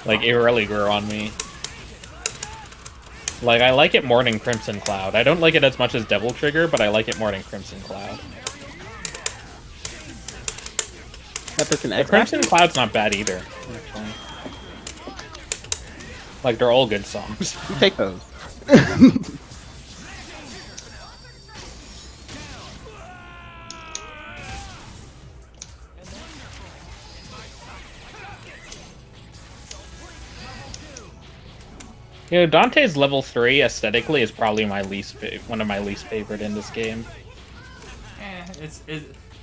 S7: Like it really grew on me. Like I like it more than Crimson Cloud. I don't like it as much as Devil Trigger, but I like it more than Crimson Cloud. The Crimson Cloud's not bad either. Actually. Like they're all good songs.
S1: You take those.
S7: You know, Dante's level 3 aesthetically is probably my one of my least favorite in this game.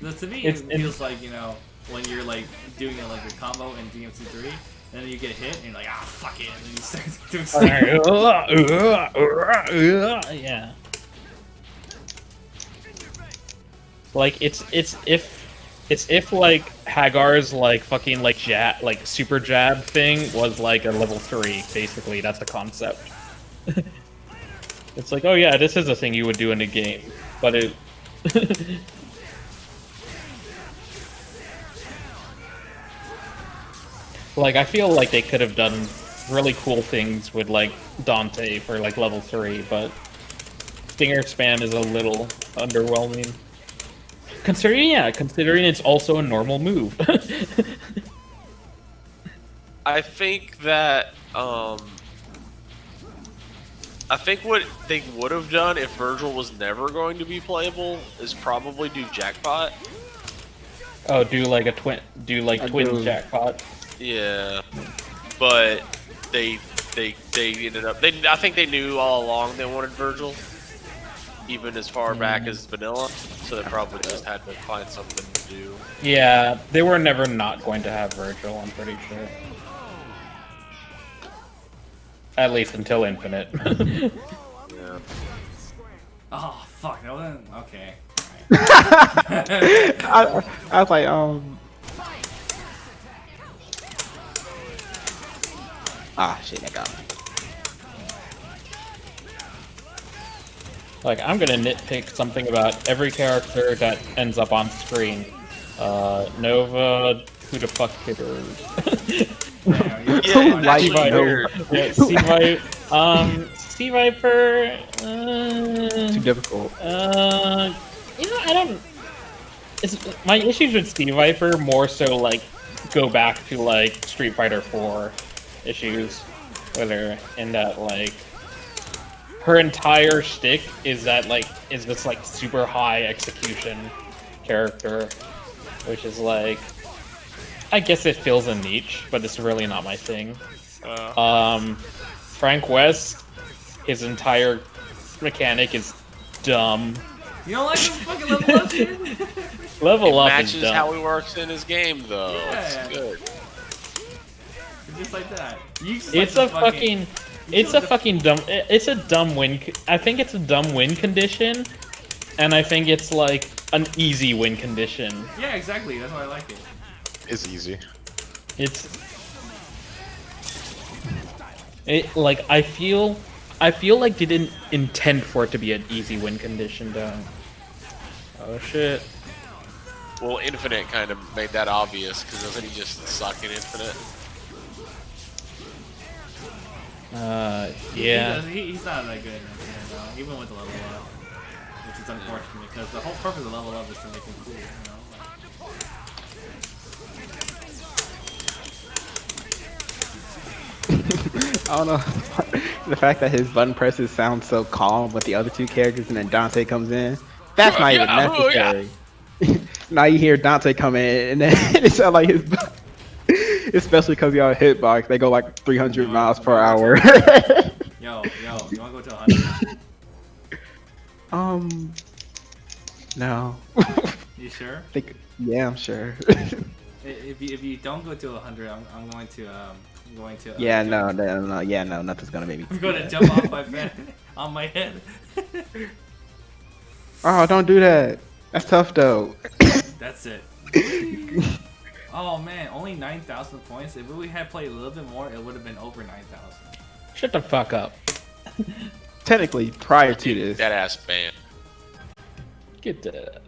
S2: To me, it feels like, you know, when you're like doing like a combo in DMC3, and then you get hit and you're like, ah, fuck it, and then you start doing stuff.
S7: Yeah. Like it's if like Hagar's like fucking like super jab thing was like a level 3, basically. That's the concept. It's like, oh yeah, this is a thing you would do in a game, but it. Like, I feel like they could have done really cool things with like Dante for like level 3, but Stinger spam is a little underwhelming. Considering it's also a normal move.
S6: I think that I think what they would have done if Virgil was never going to be playable is probably do jackpot.
S7: Oh, do twin jackpot.
S6: Yeah, but they ended up. I think they knew all along they wanted Virgil, even as far back as vanilla. So they probably just had to find something to do.
S7: Yeah, they were never not going to have Virgil. I'm pretty sure. At least until Infinite.
S6: Yeah.
S2: Oh fuck! No, then okay.
S1: I was like, ah, shit, that got me.
S7: Like, I'm gonna nitpick something about every character that ends up on screen. Nova, who the fuck cares? Sea Viper.
S1: Too difficult.
S7: You know, I don't. My issues with Sea Viper more so like go back to like Street Fighter 4 issues, with her in that like her entire shtick is this like super high execution character, which is like, I guess it fills a niche, but it's really not my thing. Frank West, his entire mechanic is dumb.
S2: You don't like this fucking level up shit?
S7: Level up is
S6: Matches
S7: dumb.
S6: how he works in his game, though.
S2: Yeah.
S6: It's good.
S2: Just like that.
S7: It's a fucking dumb. It's a dumb win. I think it's a dumb win condition, and I think it's like an easy win condition.
S2: Yeah, exactly. That's why I like it.
S5: It's easy.
S7: Like I feel like they didn't intend for it to be an easy win condition, though. Oh shit.
S6: Well, Infinite kind of made that obvious, because doesn't he just suck in Infinite?
S7: Yeah.
S2: He's not that good in Infinite, though, even with the level up. Which is unfortunate, because the whole purpose of level up is to make him cool, you know?
S1: I don't know. The fact that his button presses sound so calm with the other two characters, and then Dante comes in, that's not even necessary. Now you hear Dante come in, and then it sounds like his. Especially because y'all hitbox, they go like 300 miles per hour.
S2: Yo, you wanna go to 100?
S1: No.
S2: You sure?
S1: Yeah, I'm sure.
S2: If you don't go to 100, I'm going to
S1: yeah, no, nothing's gonna make me.
S2: I'm going to jump off my bed on my head.
S1: Oh, don't do that. That's tough though.
S2: That's it. Oh man, only 9,000 points. If we had played a little bit more, it would have been over 9,000.
S7: Shut the fuck up.
S1: Technically, prior to this.
S6: That ass ban.
S7: Get that.